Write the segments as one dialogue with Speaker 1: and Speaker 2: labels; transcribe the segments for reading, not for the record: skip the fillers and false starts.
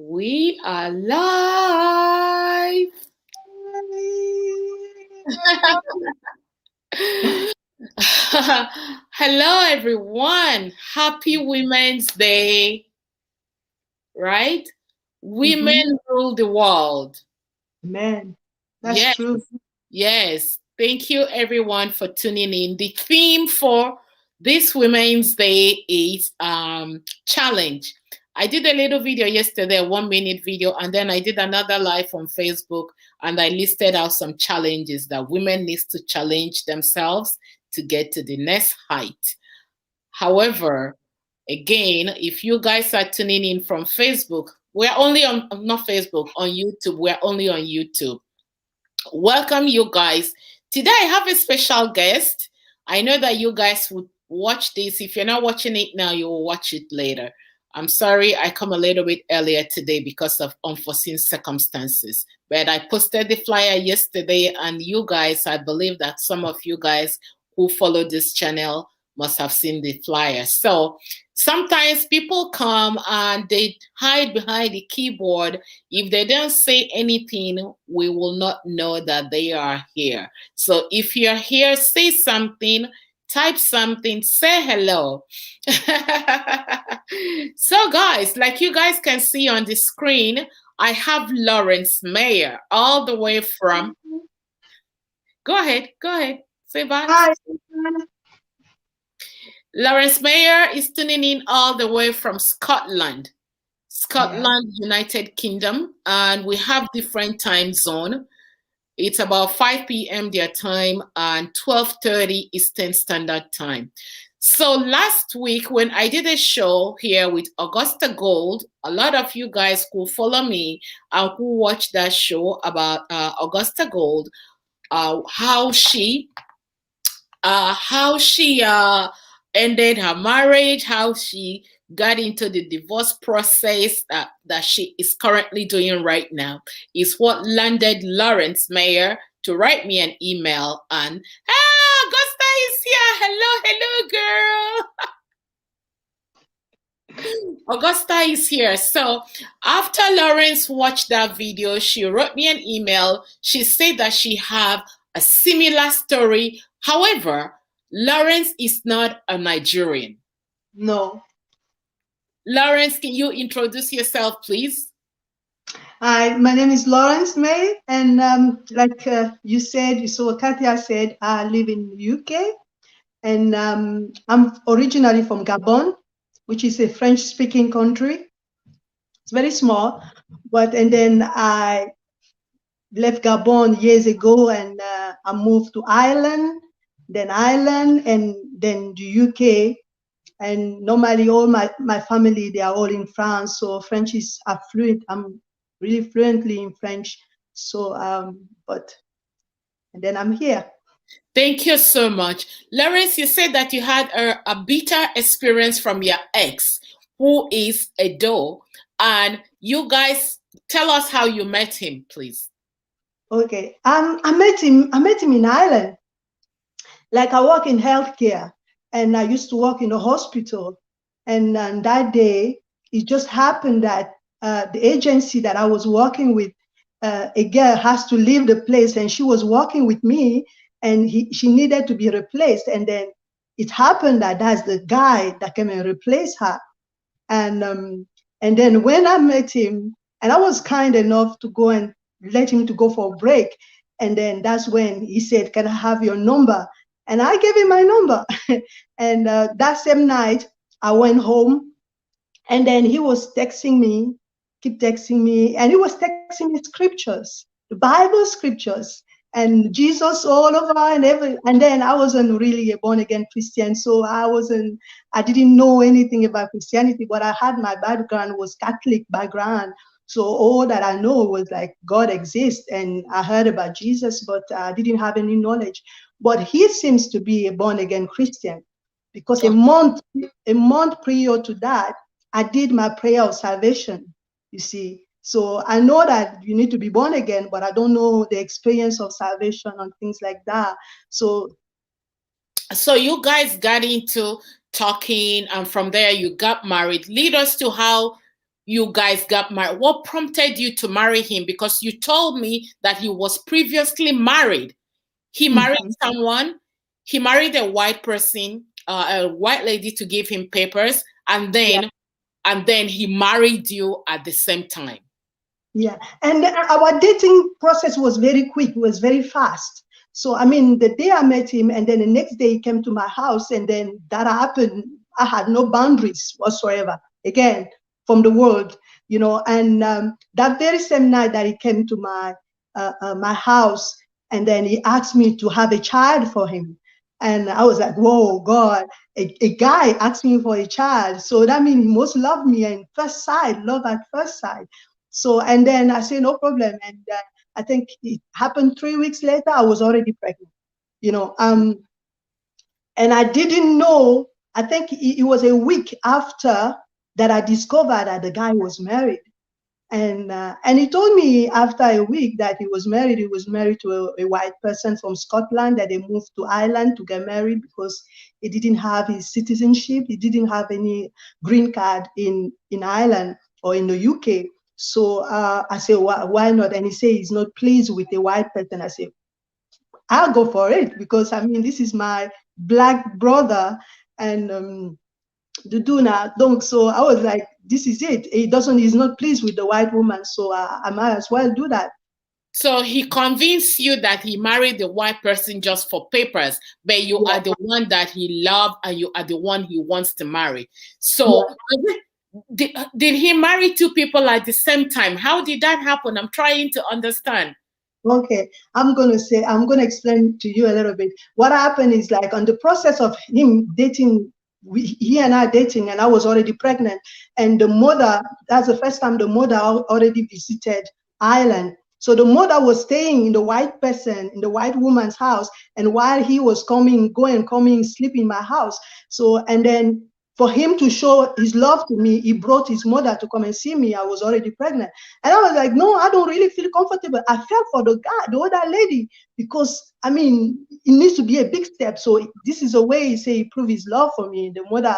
Speaker 1: We are live. Hello, everyone. Happy Women's Day, right?
Speaker 2: Mm-hmm.
Speaker 1: Women rule the world.
Speaker 2: Man, that's
Speaker 1: Yes,
Speaker 2: true.
Speaker 1: yes. Thank you, everyone, for tuning in. The theme for this Women's Day is challenge. I did a little video yesterday, a 1 minute video, and then I did another live on Facebook, and I listed out some challenges that women need to challenge themselves to get to the next height. However, again, if you guys are tuning in from Facebook, we're only on, not Facebook, on YouTube. We're only on YouTube. Welcome, you guys. Today I have a special guest. I know that you guys would watch this. If you're not watching it now, you will watch it later. I'm sorry I come a little bit earlier today because of unforeseen circumstances. But I posted the flyer yesterday, and you guys, I believe that some of you guys who follow this channel must have seen the flyer. So sometimes people come and they hide behind the keyboard. If they don't say anything, we will not know that they are here. So if you're here, say something, type something, say hello. So, guys, like you guys can see on the screen, I have Lawrence Mayer all the way from. Go ahead, say bye.
Speaker 2: Hi.
Speaker 1: Lawrence Mayer is tuning in all the way from Scotland.
Speaker 2: Yeah.
Speaker 1: Scotland, United Kingdom, and we have different time zone. It's about 5 p.m. their time and 12:30 Eastern Standard Time. So last week when I did a show here with Augusta Gold, a lot of you guys who follow me and who watched that show about Augusta Gold, how she ended her marriage, how she got into the divorce process that she is currently doing right now, is what landed Lawrence Mayer to write me an email and, Augusta is here. Hello, hello, girl. Augusta is here. So after Lawrence watched that video, she wrote me an email. She said that she have a similar story. However, Lawrence is not a Nigerian.
Speaker 2: No.
Speaker 1: Lawrence, can you introduce yourself, please?
Speaker 2: Hi, my name is Lawrence May, and like you said, so Katia said, I live in UK, and I'm originally from Gabon, which is a French-speaking country. It's very small, and then I left Gabon years ago, and I moved to Ireland, and then the UK. And normally all my family, they are all in France, so French is fluent. I'm really fluently in French. So and then I'm here.
Speaker 1: Thank you so much. Lawrence, you said that you had a bitter experience from your ex, who is a doe. And you guys, tell us how you met him, please.
Speaker 2: Okay. I met him in Ireland. Like, I work in healthcare, and I used to work in a hospital. And that day, it just happened that the agency that I was working with, a girl has to leave the place, and she was working with me, and she needed to be replaced. And then it happened that that's the guy that came and replaced her. And then when I met him, and I was kind enough to go and let him to go for a break. And then that's when he said, "Can I have your number?" And I gave him my number. And that same night, I went home, and then he was texting me, keep texting me, and he was texting me scriptures, the Bible scriptures, and Jesus all over and every. And then I wasn't really a born again Christian, so I didn't know anything about Christianity, but I had my background was Catholic background. So all that I know was like God exists, and I heard about Jesus, but I didn't have any knowledge. But he seems to be a born again Christian, because a month prior to that, I did my prayer of salvation, you see. So I know that you need to be born again, but I don't know the experience of salvation and things like that. So
Speaker 1: You guys got into talking, and from there you got married. Lead us to how you guys got married? What prompted you to marry him? Because you told me that he was previously married. He married someone. He married a white person, a white lady, to give him papers, and then he married you at the same time.
Speaker 2: Yeah, and our dating process was very quick. It was very fast. So I mean, the day I met him, and then the next day he came to my house, and then that happened. I had no boundaries whatsoever. Again, from the world, you know. And that very same night that he came to my house, and then he asked me to have a child for him, and I was like, "Whoa, God! A guy asked me for a child, so that means he must love me." And first sight, love at first sight. So, and then I said, no problem. And I think it happened 3 weeks later, I was already pregnant, you know. And I didn't know, I think it was a week after that I discovered that the guy was married. And he told me after a week that he was married. He was married to a white person from Scotland, that they moved to Ireland to get married because he didn't have his citizenship. He didn't have any green card in Ireland or in the UK. So I said, why not? And he said he's not pleased with a white person. I said, I'll go for it, because I mean, this is my black brother, and the Duna. So I was like, this is it. He's not pleased with the white woman, so I might as well do that.
Speaker 1: So he convinced you that he married the white person just for papers, but you are the one that he loved, and you are the one he wants to marry. So did he marry two people at the same time? How did that happen? I'm trying to understand.
Speaker 2: Okay, I'm going to explain to you a little bit. What happened is, like, on the process of him dating, he and I dating, and I was already pregnant. And the mother, that's the first time the mother already visited Ireland. So the mother was staying in the white woman's house. And while he was coming, sleep in my house. So, and then for him to show his love to me, he brought his mother to come and see me. I was already pregnant. And I was like, no, I don't really feel comfortable. I felt for the other lady, because, I mean, it needs to be a big step. So this is a way he proved his love for me. The mother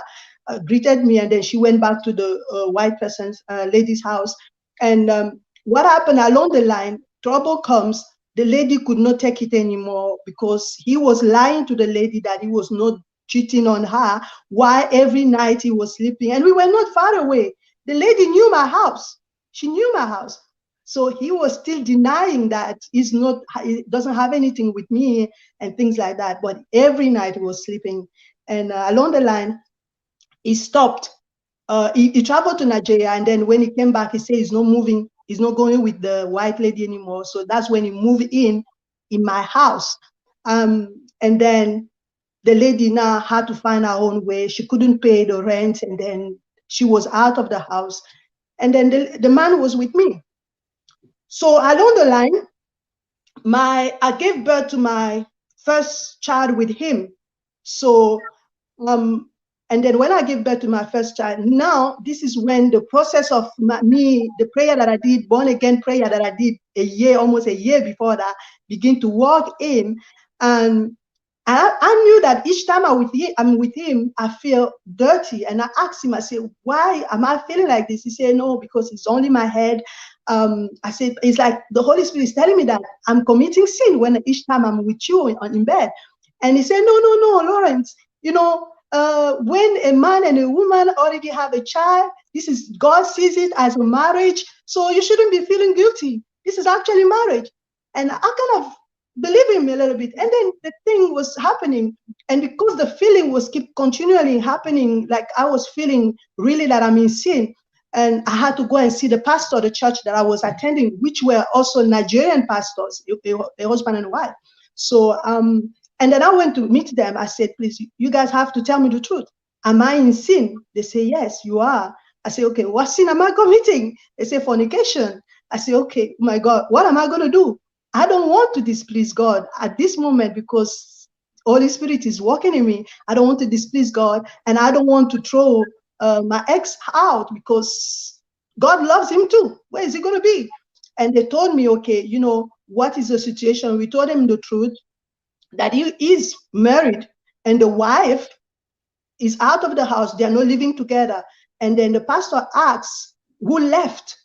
Speaker 2: greeted me, and then she went back to the white person's lady's house. And what happened along the line, trouble comes. The lady could not take it anymore, because he was lying to the lady that he was not cheating on her, while every night he was sleeping. And we were not far away. The lady knew my house. She knew my house. So he was still denying that he doesn't have anything with me and things like that. But every night he was sleeping. And along the line, he stopped. He traveled to Nigeria, and then when he came back, he said he's not moving. He's not going with the white lady anymore. So that's when he moved in my house. And then the lady now had to find her own way. She couldn't pay the rent, and then she was out of the house. And then the man was with me. So along the line, I gave birth to my first child with him. So, and then when I gave birth to my first child, now this is when the process of the prayer that I did, born again prayer that I did almost a year before that, begin to walk in. And I knew that each time I'm with him, I feel dirty. And I asked him, I said, why am I feeling like this? He said, no, because it's only my head. I said, it's like the Holy Spirit is telling me that I'm committing sin when each time I'm with you in bed. And he said, no, Lawrence, you know, when a man and a woman already have a child, God sees it as a marriage. So you shouldn't be feeling guilty. This is actually marriage. And I kind of believe him a little bit. And then the thing was happening. And because the feeling was keep continually happening, like I was feeling really that I'm in sin. And I had to go and see the pastor of the church that I was attending, which were also Nigerian pastors, a husband and wife. So, and then I went to meet them. I said, please, you guys have to tell me the truth. Am I in sin? They say, yes, you are. I say, okay, what sin am I committing? They say, fornication. I say, okay, my God, what am I going to do? I don't want to displease God at this moment, because Holy Spirit is working in me. I don't want to displease God, and I don't want to throw my ex out, because God loves him too. Where is he going to be? And they told me, okay, you know, what is the situation? We told him the truth, that he is married and the wife is out of the house. They are not living together. And then the pastor asks, who left?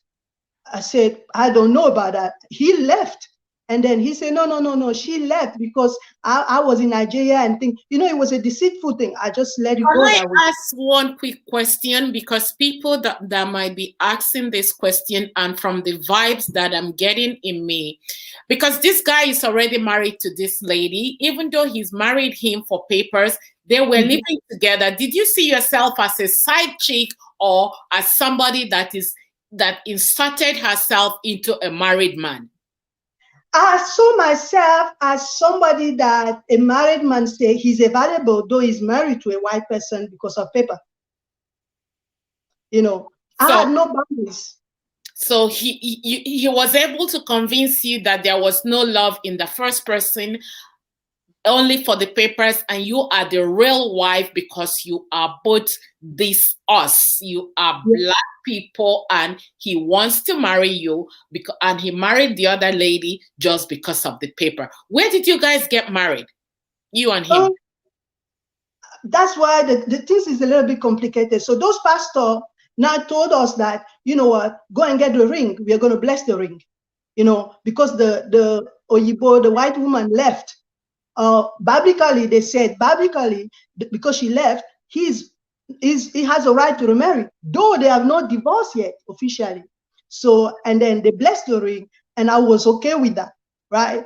Speaker 2: I said, I don't know about that. He left. And then he said, no, no, no, no. She left because I was in Nigeria and think, it was a deceitful thing. I just let it go
Speaker 1: Can
Speaker 2: that way.
Speaker 1: I ask one quick question? Because people that might be asking this question, and from the vibes that I'm getting in me, because this guy is already married to this lady, even though he's married him for papers, they were living together. Did you see yourself as a side chick or as somebody that inserted herself into a married man?
Speaker 2: I saw myself as somebody that a married man say he's available, though he's married to a white person because of paper. I had no boundaries.
Speaker 1: So he was able to convince you that there was no love in the first person, only for the papers, and you are the real wife because you are both us. You are Black people, and he wants to marry you and he married the other lady just because of the paper. Where did you guys get married, you and him?
Speaker 2: That's why the things is a little bit complicated. So those pastors now told us that, you know what, go and get the ring. We are going to bless the ring, because the Oyibo, the white woman left. Biblically, they said, because she left, he has a right to remarry, though they have not divorced yet officially. So, and then they blessed the ring, and I was okay with that, right?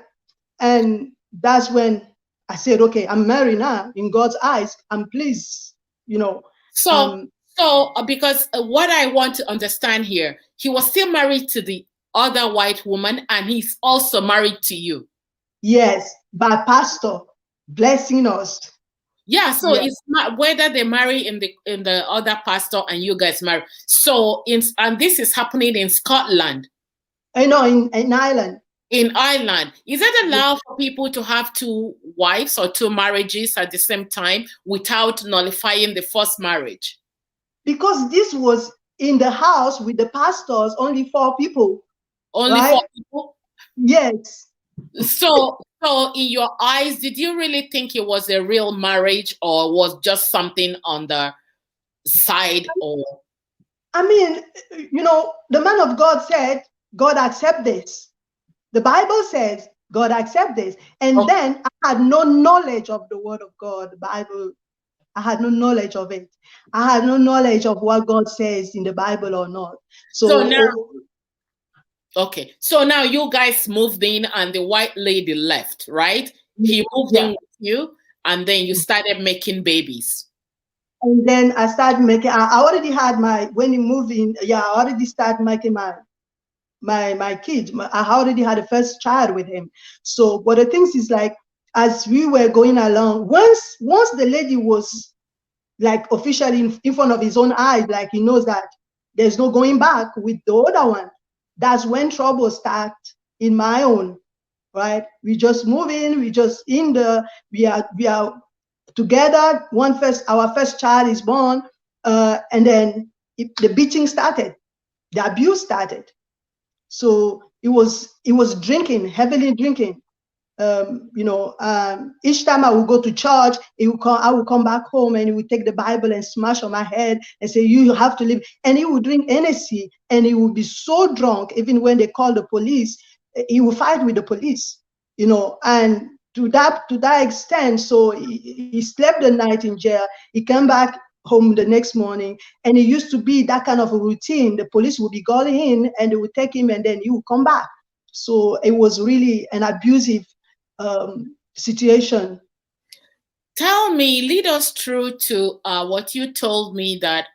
Speaker 2: And that's when I said, okay, I'm married now. In God's eyes, I'm pleased,
Speaker 1: So, because what I want to understand here, he was still married to the other white woman, and he's also married to you.
Speaker 2: Yes, by pastor blessing us.
Speaker 1: Yeah, so it's not whether they marry in the other pastor and you guys marry. So and this is happening in Scotland.
Speaker 2: In Ireland.
Speaker 1: In Ireland, is it allowed for people to have two wives or two marriages at the same time without nullifying the first marriage?
Speaker 2: Because this was in the house with the pastors, only 4 people.
Speaker 1: Only 4 people?
Speaker 2: Yes.
Speaker 1: So in your eyes, did you really think it was a real marriage or was just something on the side? Or
Speaker 2: I mean, the man of God said, God accept this. The Bible says God accept this. And then I had no knowledge of the word of God, the Bible. I had no knowledge of it. I had no knowledge of what God says in the Bible or not. So
Speaker 1: now you guys moved in and the white lady left, right? He moved in with you and then you started making babies.
Speaker 2: And then I started making, I already had when he moved in, I already started making my kid. I already had a first child with him. So, but the things is like, as we were going along, once the lady was like officially in front of his own eyes, like he knows that there's no going back with the other one, that's when trouble starts in my own, right? We just move in, we are together. Our first child is born, and then the beating started, the abuse started. So it was drinking, heavily drinking. Each time I would go to church, I would come back home and he would take the Bible and smash on my head and say, you have to leave. And he would drink Hennessy and he would be so drunk, even when they called the police, he would fight with the police, and to that extent. So he slept the night in jail. He came back home the next morning, and it used to be that kind of a routine. The police would be calling in and they would take him and then he would come back. So it was really an abusive situation.
Speaker 1: Tell me, lead us through to what you told me, that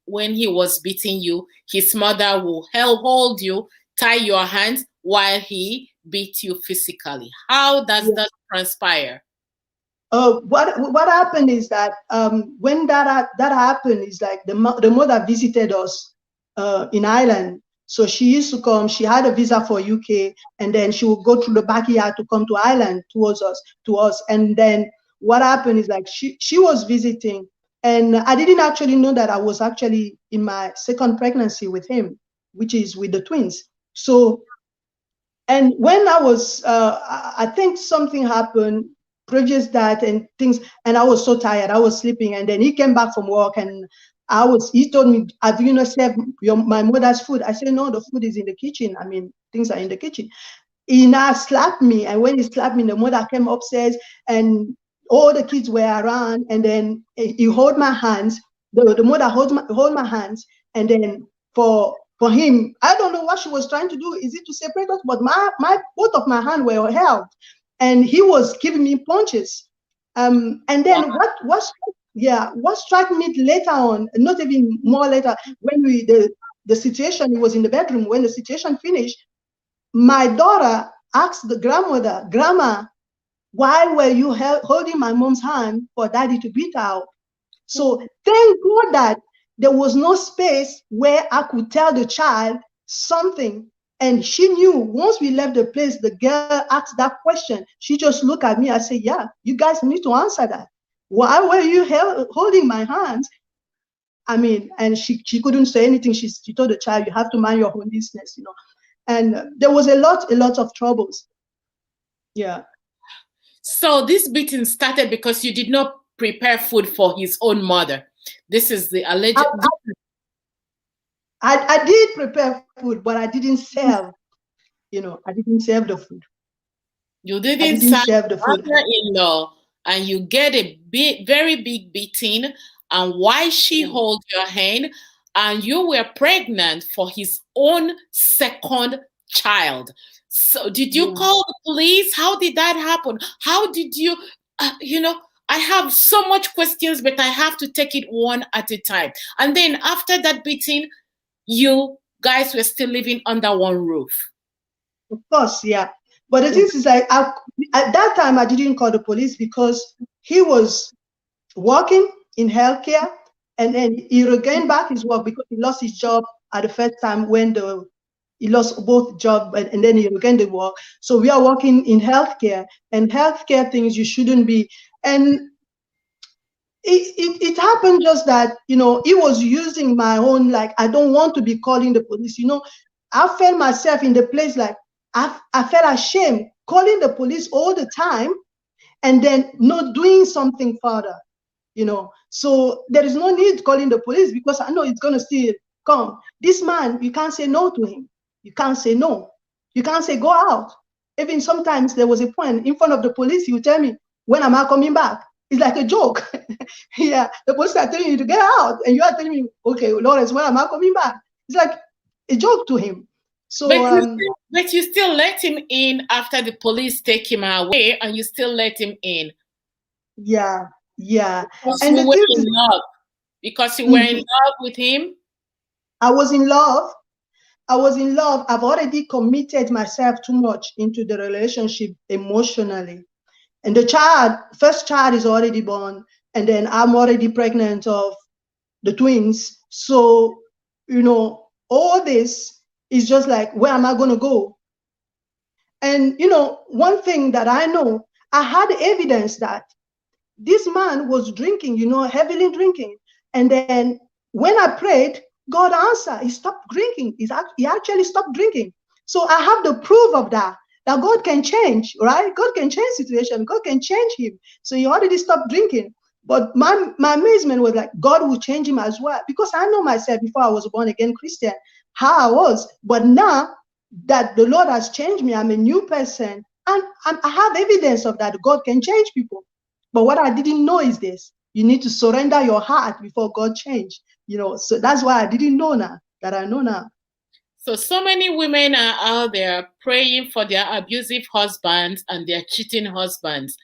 Speaker 1: when he was beating you, his mother will hold you, tie your hands while he beat you physically. How does that transpire?
Speaker 2: What happened is that when that happened is like the mother visited us in Ireland. So she used to come. She had a visa for UK, and then she would go through the backyard to come to Ireland to us. And then what happened is like she was visiting, and I didn't actually know that I was actually in my second pregnancy with him, which is with the twins. So, and when I was, I think something happened previous that and things, and I was so tired. I was sleeping, and then he came back from work, and He told me, have you not served my mother's food? I said, no, the food is in the kitchen. I mean, things are in the kitchen. He now slapped me. And when he slapped me, the mother came upstairs and all the kids were around. And then he held my hands. The mother hold my hands. And then for him, I don't know what she was trying to do. Is it to separate us? But both of my hands were held. And he was giving me punches. And then what struck me later on, not even more later, when the situation, it was in the bedroom, when the situation finished, my daughter asked the grandmother, Grandma, why were you holding my mom's hand for daddy to beat her out? So thank God that there was no space where I could tell the child something. And she knew once we left the place, the girl asked that question. She just looked at me and said, yeah, you guys need to answer that. Why were you holding my hands? I mean, and she couldn't say anything. She told the child, you have to mind your own business, you know. And there was a lot of troubles. Yeah.
Speaker 1: So this beating started because you did not prepare food for his own mother. This is the alleged.
Speaker 2: I did prepare food, but I didn't serve. You know, I didn't serve the food.
Speaker 1: You didn't serve the food. Mother-in-law, and you get a very big beating. And why she hold your hand? And you were pregnant for his own second child. So did you call the police? How did that happen? How did you, you know, I have so much questions, but I have to take it one at a time. And then after that beating, you guys were still living under one roof.
Speaker 2: Of course, yeah. But the thing is, like, at that time, I didn't call the police because he was working in healthcare, and then he regained back his work because he lost his job at the first time when he lost both job, and then he regained the work. So we are working in healthcare, and healthcare things you shouldn't be. And it happened just that, you know, he was using my own, like, I don't want to be calling the police. You know, I felt myself in the place, like, I felt ashamed calling the police all the time and then not doing something further, you know. So there is no need calling the police because I know it's going to still come. This man, you can't say no to him. You can't say no. You can't say go out. Even sometimes there was a point in front of the police, he would tell me, when am I coming back? It's like a joke. Yeah, the police are telling you to get out, and you are telling me, okay, Lawrence, when am I coming back? It's like a joke to him. So,
Speaker 1: but you still let him in after the police take him away, and you still let him in.
Speaker 2: Yeah, yeah.
Speaker 1: Because and you were in love. Because you were in love with him.
Speaker 2: I was in love. I was in love. I've already committed myself too much into the relationship emotionally. And the first child is already born. And then I'm already pregnant of the twins. So, you know, all this is just like, where am I going to go? And, you know, one thing that I know, I had evidence that this man was drinking, you know, heavily drinking. And then when I prayed, God answered. He stopped drinking. He actually stopped drinking. So I have the proof of that God can change, right? God can change situation. God can change him. So he already stopped drinking. But my amazement was like, God will change him as well. Because I know myself before I was a born again Christian, how I was. But now that the Lord has changed me, I'm a new person. And I have evidence of that. God can change people. But what I didn't know is this: you need to surrender your heart before God change. You know, so that's why I didn't know now that I know now.
Speaker 1: So many women are out there praying for their abusive husbands and their cheating husbands.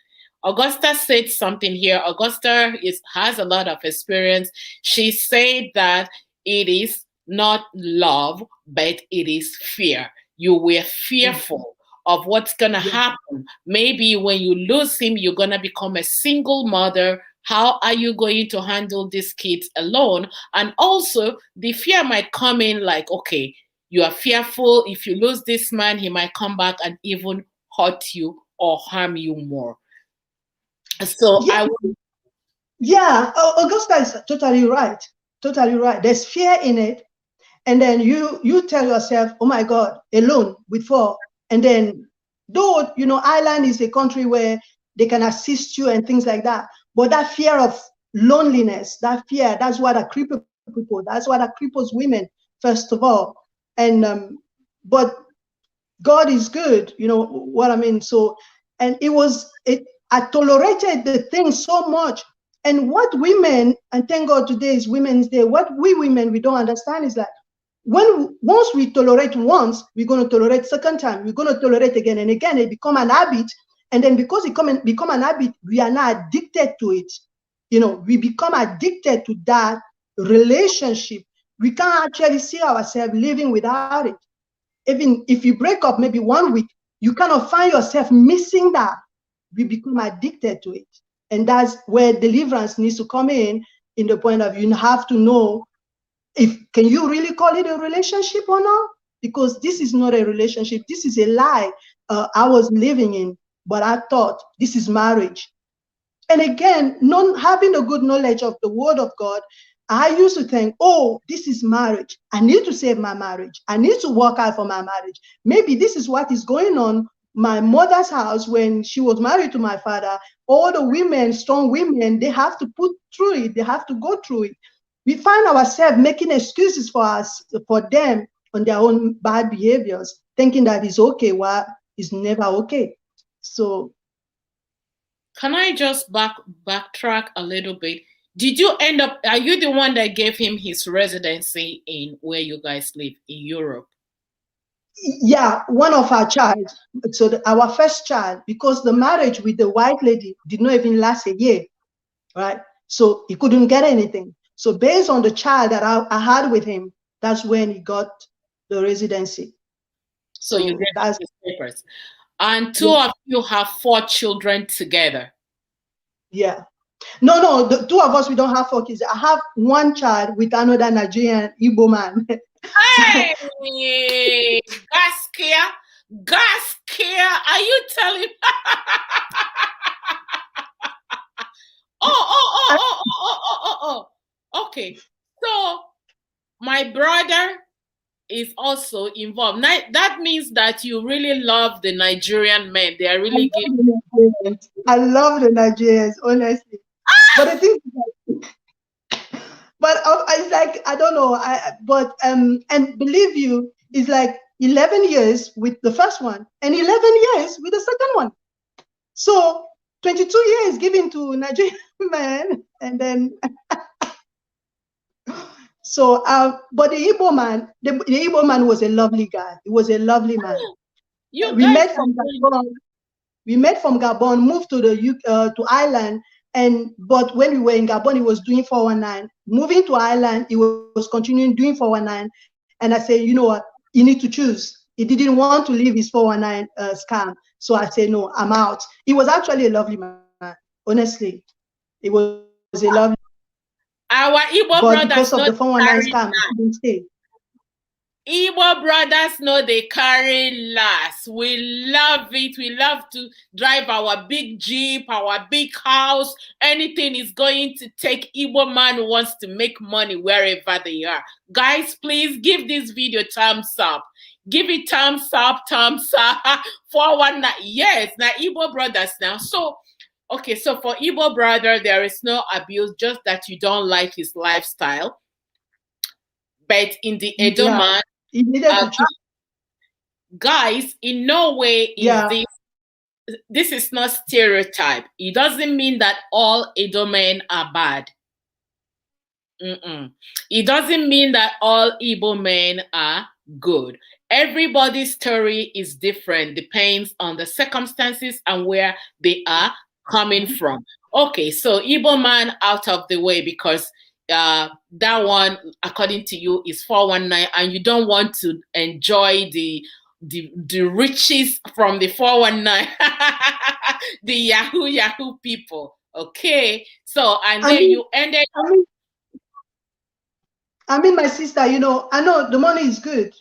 Speaker 1: Augusta said something here. Augusta has a lot of experience. She said that it is not love, but it is fear. You were fearful of what's going to happen. Maybe when you lose him, you're going to become a single mother. How are you going to handle these kids alone? And also, the fear might come in like, okay, you are fearful if you lose this man, he might come back and even hurt you or harm you more. So
Speaker 2: Augusta is totally right. Totally right. There's fear in it. And then you tell yourself, oh my God, alone with four. And then though, you know, Ireland is a country where they can assist you and things like that. But that fear of loneliness, that fear, that's what a creep crippled. That's what cripples women, first of all. And but God is good, you know what I mean? So, and I tolerated the thing so much. And what women, and thank God today is Women's Day, what we women, we don't understand is that once we tolerate once, we're going to tolerate second time, we're going to tolerate again and again. It become an habit. And then because it become an habit, we are now addicted to it. You know, we become addicted to that relationship. We can't actually see ourselves living without it. Even if you break up maybe 1 week, you cannot find yourself missing that. We become addicted to it. And that's where deliverance needs to come in the point of you have to know can you really call it a relationship or not? Because this is not a relationship. This is a lie I was living in, but I thought this is marriage. And again, not having a good knowledge of the word of God, I used to think, oh, this is marriage. I need to save my marriage. I need to work out for my marriage. Maybe this is what is going on my mother's house when she was married to my father. All the women, strong women, they have to put through it. They have to go through it. We find ourselves making excuses for them on their own bad behaviors, thinking that it's okay, while it's never okay. So,
Speaker 1: can I just backtrack a little bit? Did you end up? Are you the one that gave him his residency in where you guys live in Europe?
Speaker 2: Yeah, one of our child. So our first child, because the marriage with the white lady did not even last a year, right? So he couldn't get anything. So based on the child that I had with him, that's when he got the residency.
Speaker 1: So you gave him his papers. And two of you have 4 children together.
Speaker 2: Yeah. No, the 2 of us, we don't have 4 kids. I have 1 child with another Nigerian Igbo man.
Speaker 1: Hey, Gaskia, are you telling? Oh. Okay. So my brother is also involved. Now, that means that you really love the Nigerian men. They are really good.
Speaker 2: I love the Nigerians, honestly. But I think, but it's like, I don't know. And believe you, it's like 11 years with the first one and 11 years with the second one. So 22 years given to Nigerian men, and then so but the Igbo man was a lovely guy. He was a lovely man. We met from Gabon, moved to to Ireland, but when we were in Gabon, he was doing 419. Moving to Ireland, he was continuing doing 419. And I said, you know what, you need to choose. He didn't want to leave his 419 scam. So I said, no, I'm out. He was actually a lovely man, honestly. He was a lovely man.
Speaker 1: Our Igbo
Speaker 2: but
Speaker 1: brothers
Speaker 2: because of the 419 scam, he couldn't stay.
Speaker 1: Igbo brothers know they carry last. We love it. We love to drive our big Jeep, our big house. Anything is going to take. Igbo man who wants to make money wherever they are. Guys, please give this video thumbs up. Give it thumbs up. 419. Yes, now Igbo brothers now. So, okay, so for Igbo brother, there is no abuse, just that you don't like his lifestyle. But in the Edo man, guys, in no way is this is not stereotype. It doesn't mean that all Edo men are bad. It doesn't mean that all Igbo men are good. Everybody's story is different, depends on the circumstances and where they are coming from. Okay, so Igbo man out of the way, because that one, according to you, is 419, and you don't want to enjoy the riches from the 419, the Yahoo people. Okay, so and then you ended.
Speaker 2: I mean, my sister, you know, I know the money is good,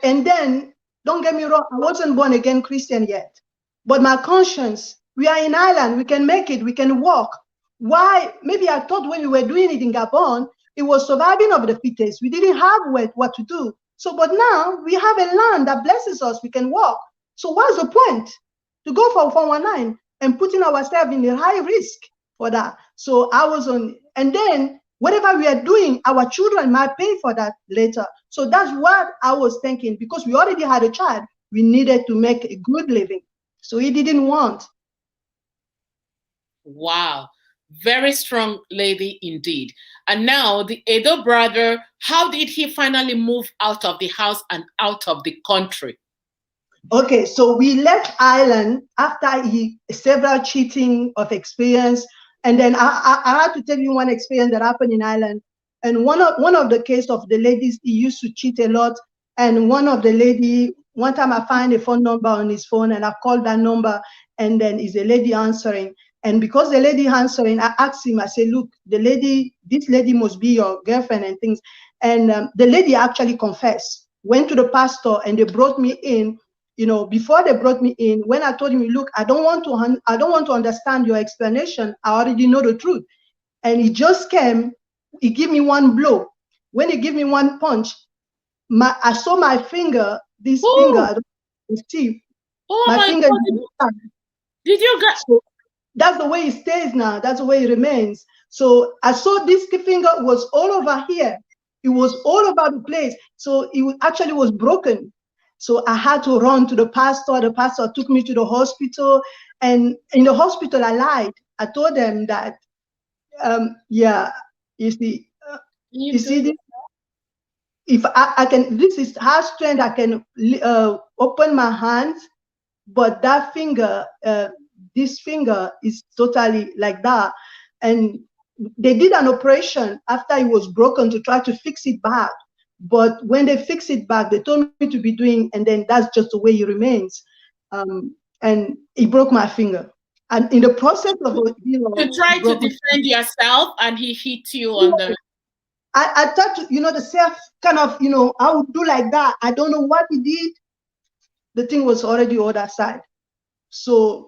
Speaker 2: and then don't get me wrong, I wasn't born again Christian yet, but my conscience. We are in Ireland. We can make it. We can walk. Why? Maybe I thought when we were doing it in Gabon, it was surviving of the fittest. We didn't have what to do. So, but now we have a land that blesses us. We can walk. So what's the point to go for 419 and putting ourselves in a high risk for that? So I was on, and then whatever we are doing, our children might pay for that later. So that's what I was thinking, because we already had a child, we needed to make a good living. So he didn't want.
Speaker 1: Wow. Very strong lady indeed. And now the Edo brother, how did he finally move out of the house and out of the country?
Speaker 2: Okay, so we left Ireland after several cheating of experience. And then I had to tell you one experience that happened in Ireland. And one of the case of the ladies, he used to cheat a lot. And one time I find a phone number on his phone, and I called that number, and then is a lady answering. And because the lady answering, I asked him, I said, look, this lady must be your girlfriend and things. And the lady actually confessed, went to the pastor, and they brought me in. Before they brought me in, when I told him, look, I don't want to understand your explanation. I already know the truth. And he just came, he gave me one blow. When he gave me one punch, I saw my finger, this finger, I don't know, see, my finger.
Speaker 1: God. Did you get?
Speaker 2: So that's the way it stays now. That's the way it remains. So I saw this finger was all over here. It was all over the place. So it actually was broken. So I had to run to the pastor. The pastor took me to the hospital. And in the hospital, I lied. I told them that, you see this, if I can, this is how strength I can open my hands, but that finger, this finger is totally like that. And they did an operation after it was broken to try to fix it back. But when they fix it back, they told me to be doing, and then that's just the way it remains. And he broke my finger. And in the process of,
Speaker 1: to try to defend yourself, and he hit you on the.
Speaker 2: I thought, the self kind of, I would do like that. I don't know what he did. The thing was already on that side. So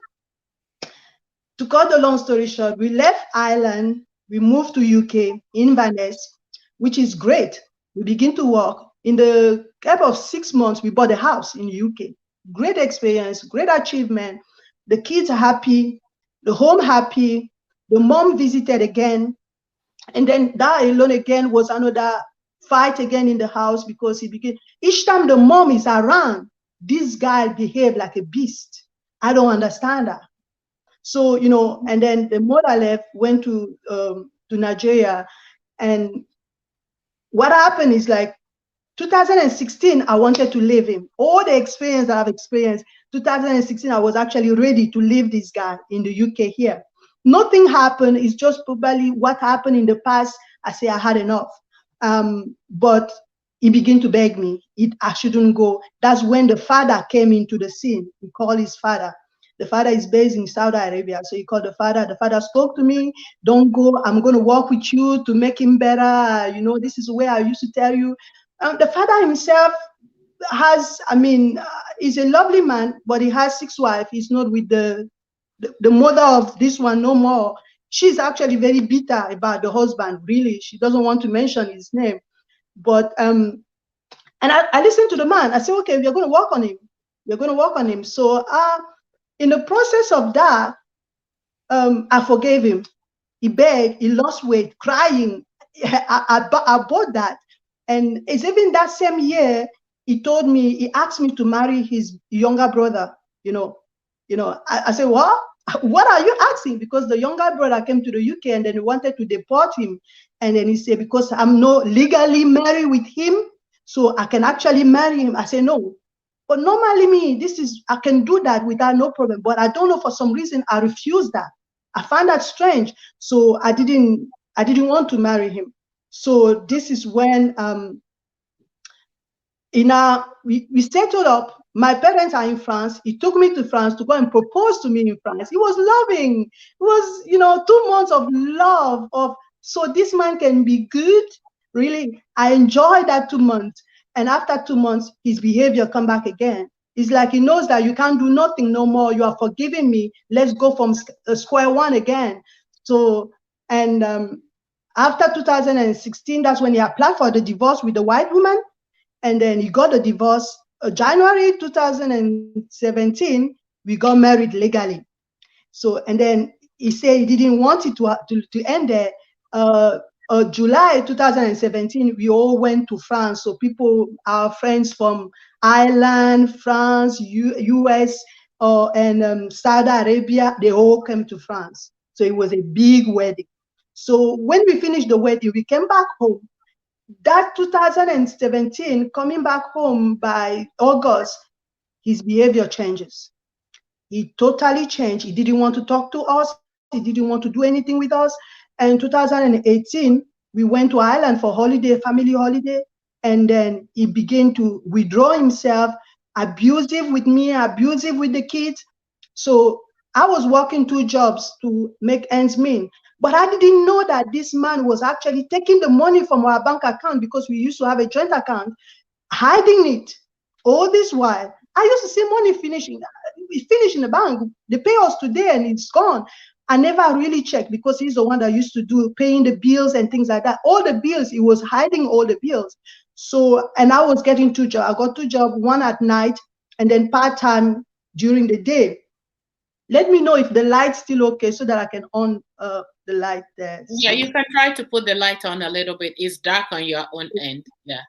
Speaker 2: to cut the long story short, we left Ireland, we moved to UK, Inverness, which is great. We begin to work. In the gap of 6 months, we bought a house in the UK. Great experience, great achievement. The kids are happy, the home happy, the mom visited again. And then that alone again was another fight again in the house, because each time the mom is around, this guy behaved like a beast. I don't understand that. So, and then the mother left, went to Nigeria. And what happened is, like, 2016, I wanted to leave him. All the experience that I've experienced, 2016, I was actually ready to leave this guy in the UK here. Nothing happened. It's just probably what happened in the past. I say I had enough. But he began to beg me. I shouldn't go. That's when the father came into the scene. He called his father. The father is based in Saudi Arabia. So he called the father. The father spoke to me. Don't go. I'm going to work with you to make him better. This is where I used to tell you. The father himself has, he's a lovely man, but he has 6 wives. He's not with the mother of this one no more. She's actually very bitter about the husband, really. She doesn't want to mention his name. But, and I listened to the man. I said, okay, we're going to work on him. We're going to work on him. So in the process of that, I forgave him. He begged, he lost weight, crying. I bought that. And it's even that same year, he asked me to marry his younger brother. I said, what? What are you asking? Because the younger brother came to the UK and then he wanted to deport him. And then he said, because I'm not legally married with him, so I can actually marry him. I said, no. But normally I can do that without no problem. But I don't know, for some reason, I refused that. I find that strange. So I didn't want to marry him. So this is when we settled up. My parents are in France. He took me to France to go and propose to me in France. It was loving. It was, 2 months of love. So this man can be good. Really, I enjoyed that 2 months. And after 2 months, his behavior come back again. It's like he knows that you can't do nothing no more. You are forgiving me. Let's go from square one again. So, and after 2016, that's when he applied for the divorce with the white woman. And then he got the divorce. January 2017, we got married legally. So, and then he said he didn't want it to end there. July 2017, we all went to France. So people, our friends from Ireland, France, US, and Saudi Arabia, they all came to France. So it was a big wedding. So when we finished the wedding, we came back home. That 2017, coming back home by August, his behavior changes. He totally changed. He didn't want to talk to us. He didn't want to do anything with us. And 2018, we went to Ireland for holiday, family holiday. And then he began to withdraw himself, abusive with me, abusive with the kids. So I was working 2 jobs to make ends meet. But I didn't know that this man was actually taking the money from our bank account, because we used to have a joint account, hiding it. All this while, I used to see money finishing in the bank. They pay us today and it's gone. I never really checked, because he's the one that used to do paying the bills and things like that. All the bills, he was hiding all the bills. So, and I was getting 2 jobs. I got 2 jobs, one at night and then part-time during the day. Let me know if the light's still okay, so that I can on the light there.
Speaker 1: Yeah, you can try to put the light on a little bit. It's dark on your own end. Yeah.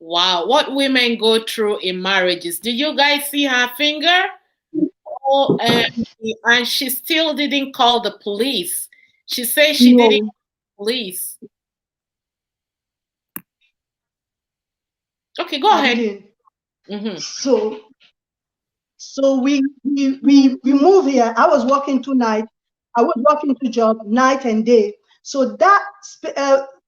Speaker 1: Wow, what women go through in marriages. Did you guys see her finger? Oh, and she still didn't call the police. She says she didn't call the police. Okay, go ahead. Mm-hmm.
Speaker 2: So we moved here. I was working 2 nights. I was working 2 jobs, night and day. So that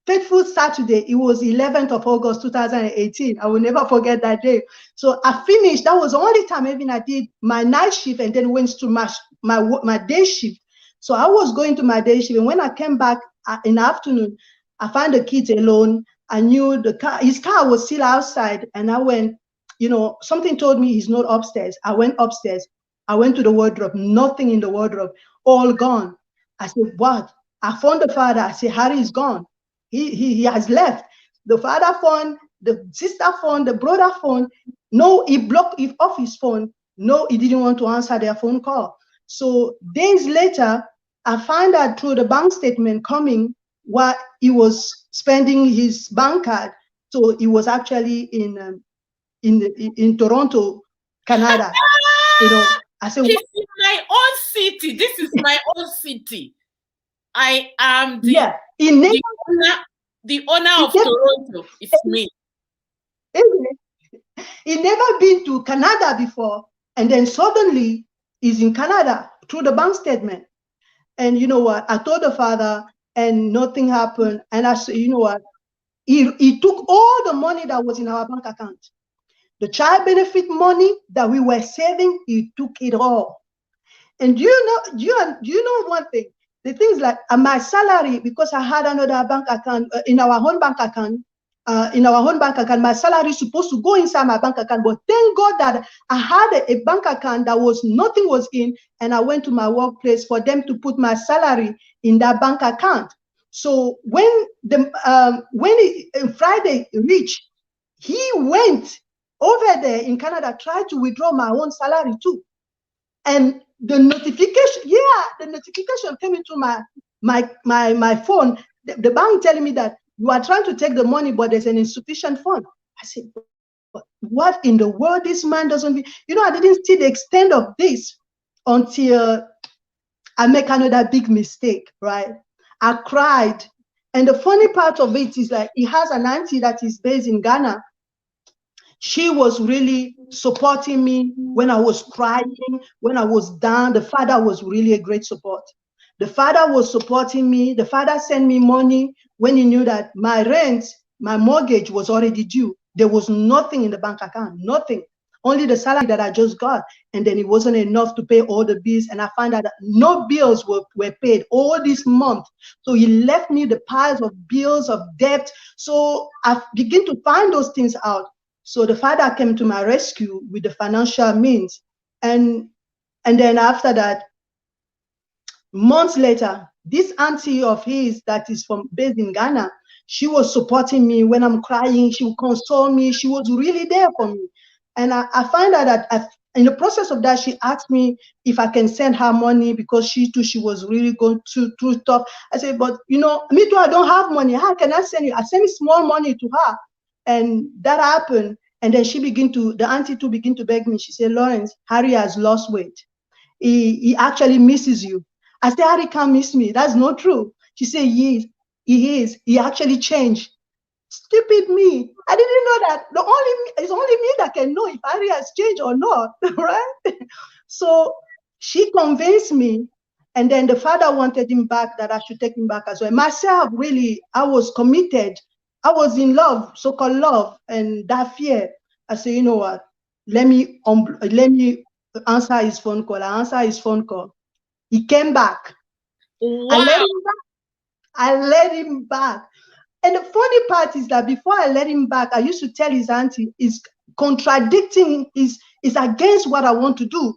Speaker 2: fateful Saturday, it was 11th of August 2018. I will never forget that day. So I finished. That was the only time even I did my night shift and then went to my day shift. So I was going to my day shift, and when I came back in the afternoon, I found the kids alone. I knew his car was still outside, and I went. Something told me he's not upstairs. I went upstairs. I went to the wardrobe, nothing in the wardrobe, all gone. I said, what? I phoned the father. I said, Harry is gone. He has left. The father phone, the sister phone, the brother phone. No, he blocked it off his phone. No, he didn't want to answer their phone call. So days later, I found out through the bank statement coming what he was spending his bank card. So he was actually in Toronto, Canada. I said,
Speaker 1: this is my own city. This is my own city. I am the owner of Toronto. It's me.
Speaker 2: He never been to Canada before, and then suddenly he's in Canada through the bank statement. And you know what? I told the father, and nothing happened. And I said, you know what? He took all the money that was in our bank account. The child benefit money that we were saving, he took it all. And you know one thing? The things like my salary, because I had another bank account in our own bank account. My salary is supposed to go inside my bank account, but thank God that I had a bank account that nothing was in, and I went to my workplace for them to put my salary in that bank account. So when Friday reached, he went over there in Canada, tried to withdraw my own salary too. And the notification came into my phone. The bank telling me that you are trying to take the money, but there's an insufficient fund. I said, what in the world? This man doesn't be, I didn't see the extent of this until I make another big mistake, right? I cried. And the funny part of it is like, he has an auntie that is based in Ghana. She was really supporting me when I was crying, when I was down. The father was really a great support. The father was supporting me. The father sent me money when he knew that my rent, my mortgage was already due. There was nothing in the bank account, nothing. Only the salary that I just got. And then it wasn't enough to pay all the bills. And I found out that no bills were paid all this month. So he left me the piles of bills, of debt. So I began to find those things out. So the father came to my rescue with the financial means. And then after that, months later, this auntie of his that is based in Ghana, she was supporting me when I'm crying. She would console me. She was really there for me. And I find out that in the process of that, she asked me if I can send her money because she too, she was really going through stuff. I said, but me too, I don't have money. How can I send you? I sent small money to her. And that happened. And then the auntie too begin to beg me. She said, Lawrence, Harry has lost weight. He actually misses you. I said, Harry can't miss me. That's not true. She said, he is. He actually changed. Stupid me. I didn't know that. It's only me that can know if Harry has changed or not, right? So she convinced me, and then the father wanted him back, that I should take him back as well. Myself, really, I was committed. I was in love, so-called love, and that fear. I said, you know what? Let me answer his phone call. I answered his phone call. He came back.
Speaker 1: Wow.
Speaker 2: I let him back. And the funny part is that before I let him back, I used to tell his auntie, is contradicting, is against what I want to do.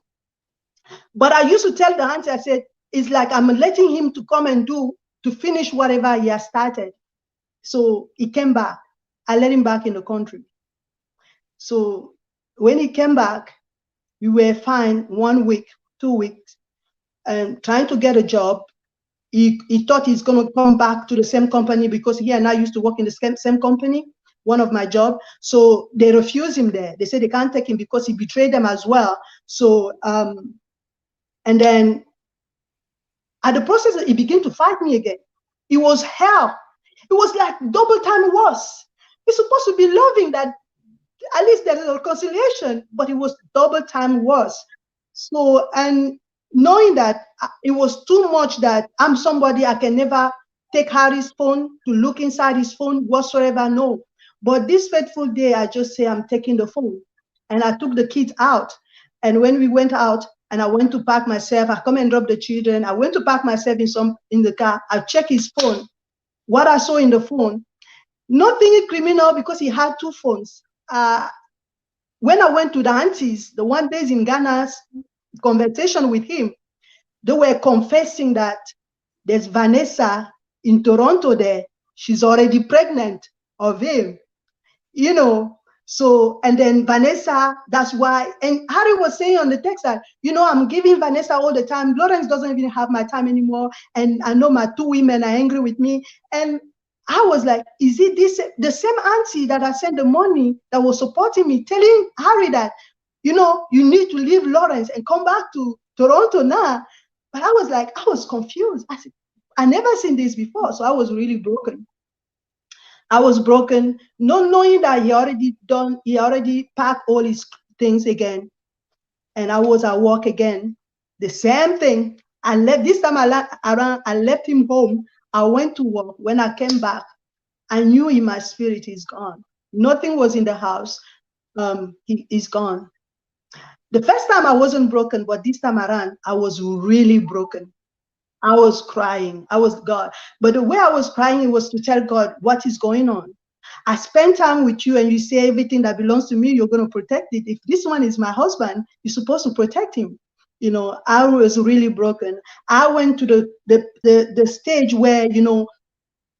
Speaker 2: But I used to tell the auntie, I said, it's like I'm letting him to come and to finish whatever he has started. So he came back. I let him back in the country. So when he came back, we were fine 1 week, 2 weeks, and trying to get a job. He thought he's going to come back to the same company because he and I used to work in the same company, one of my job. So they refused him there. They said they can't take him because he betrayed them as well. So, and then at the process, he began to fight me again. It was hell. It was like double time worse. We're supposed to be loving, that at least there's a reconciliation, but it was double time worse. So, and knowing that it was too much, that I'm somebody, I can never take Harry's phone to look inside his phone whatsoever, no. But this fateful day, I just say, I'm taking the phone. And I took the kids out. And when we went out, and I went to park myself, I come and drop the children. I went to park myself in the car. I check his phone. What I saw in the phone, nothing criminal because he had 2 phones. When I went to the aunties, the one based in Ghana's conversation with him, they were confessing that there's Vanessa in Toronto there. She's already pregnant of him, So, and then Vanessa, that's why, and Harry was saying on the text that, I'm giving Vanessa all the time. Lawrence doesn't even have my time anymore. And I know my 2 women are angry with me. And I was like, is it the same auntie that I sent the money that was supporting me, telling Harry that, you need to leave Lawrence and come back to Toronto now? But I was like, I was confused. I said, I never seen this before. So I was really broken. I was broken, not knowing that he already packed all his things again. And I was at work again. The same thing. I left, this time I left him home. I went to work. When I came back, I knew in my spirit he's gone. Nothing was in the house. He's gone. The first time I wasn't broken, but this time around, I was really broken. I was crying. I was God. But the way I was crying, it was to tell God what is going on. I spend time with you and you say everything that belongs to me, you're going to protect it. If this one is my husband, you're supposed to protect him. I was really broken. I went to the stage where,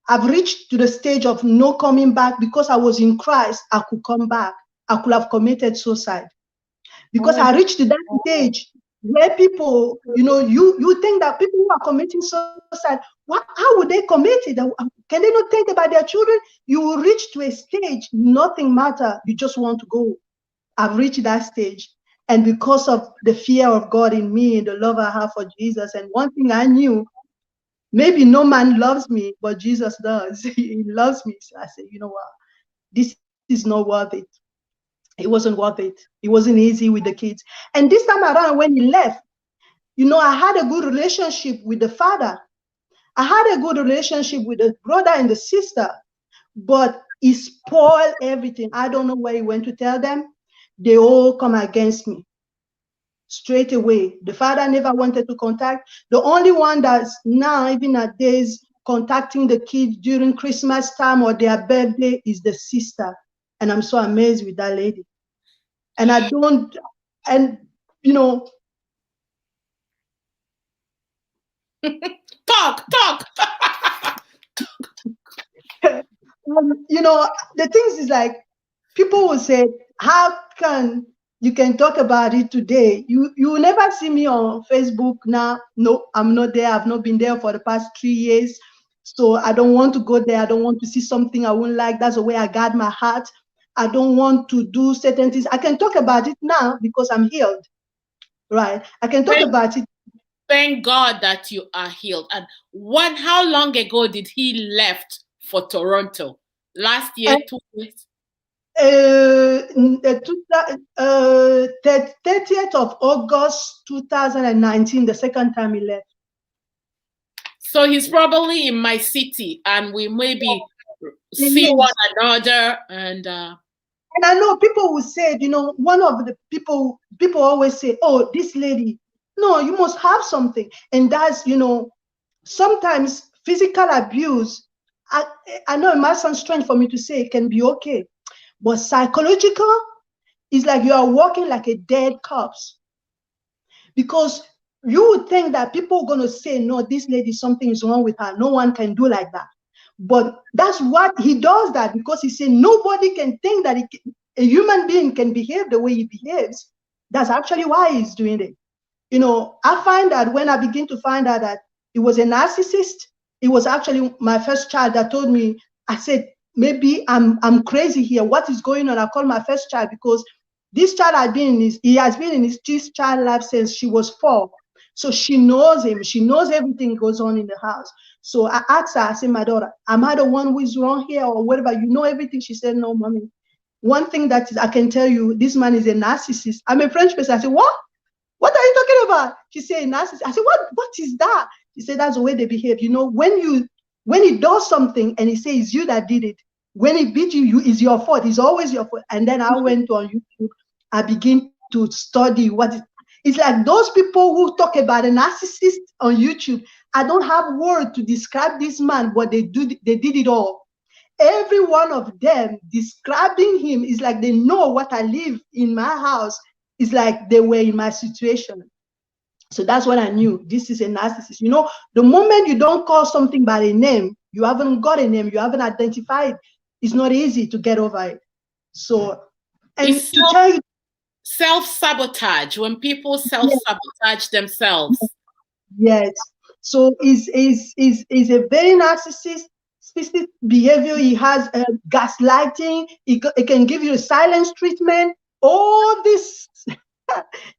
Speaker 2: I've reached to the stage of no coming back. Because I was in Christ, I could come back. I could have committed suicide. Because I reached to that stage where people, you think that people who are committing suicide, how would they commit it? Can they not think about their children? You will reach to a stage, nothing matter. You just want to go. I've reached that stage. And because of the fear of God in me, the love I have for Jesus, and one thing I knew, maybe no man loves me, but Jesus does. He loves me. So I said, you know what? This is not worth it. It wasn't worth it. It wasn't easy with the kids. And this time around, when he left, I had a good relationship with the father. I had a good relationship with the brother and the sister, but he spoiled everything. I don't know where he went to tell them. They all come against me straight away. The father never wanted to contact. The only one that's now, even at days, contacting the kids during Christmas time or their birthday is the sister. And I'm so amazed with that lady. And I don't, and
Speaker 1: Talk.
Speaker 2: the things is like, people will say, how can You can talk about it today. You will never see me on Facebook now. No, I'm not there. I've not been there for the past 3 years. So I don't want to go there. I don't want to see something I won't like. That's the way I guard my heart. I don't want to do certain things. I can talk about it now because I'm healed. Right? I can talk about it.
Speaker 1: Thank God that you are healed. And how long ago did he left for Toronto? Last year, 2 years?
Speaker 2: 30th of August 2019, the second time he left.
Speaker 1: So he's probably in my city, and we maybe see one another. And
Speaker 2: I know people will say, one of the people always say, oh, this lady, no, you must have something. And that's, sometimes physical abuse, I know it might sound strange for me to say it can be okay, but psychological is like you are walking like a dead corpse. Because you would think that people are going to say, no, this lady, something is wrong with her. No one can do like that. But that's what he does, that because he said nobody can think that a human being can behave the way he behaves. That's actually why he's doing it. I find that when I begin to find out that he was a narcissist, it was actually my first child that told me, I said, maybe I'm crazy here. What is going on? I called my first child because this child he has been in his child life since she was 4. So she knows him. She knows everything goes on in the house. So I asked her, I said, my daughter, am I the one who is wrong here or whatever? You know everything. She said, no, mommy. One thing that I can tell you, this man is a narcissist. I'm a French person. I said, what? What are you talking about? She said, narcissist. I said, what is that? She said, that's the way they behave. When he does something and he says it's you that did it, when he beat you, it's your fault. It's always your fault. And then I went on YouTube. I begin to study it's like those people who talk about a narcissist on YouTube. I don't have word to describe this man, but they did it all. Every one of them describing him is like they know what I live in my house. It's like they were in my situation. So that's when I knew this is a narcissist. The moment you don't call something by a name, you haven't got a name, you haven't identified, it's not easy to get over it. So, and
Speaker 1: it's
Speaker 2: to tell you,
Speaker 1: self-sabotage, when people self-sabotage themselves.
Speaker 2: Yes. So is a very narcissistic behavior. He has gaslighting. He can give you a silence treatment. All this,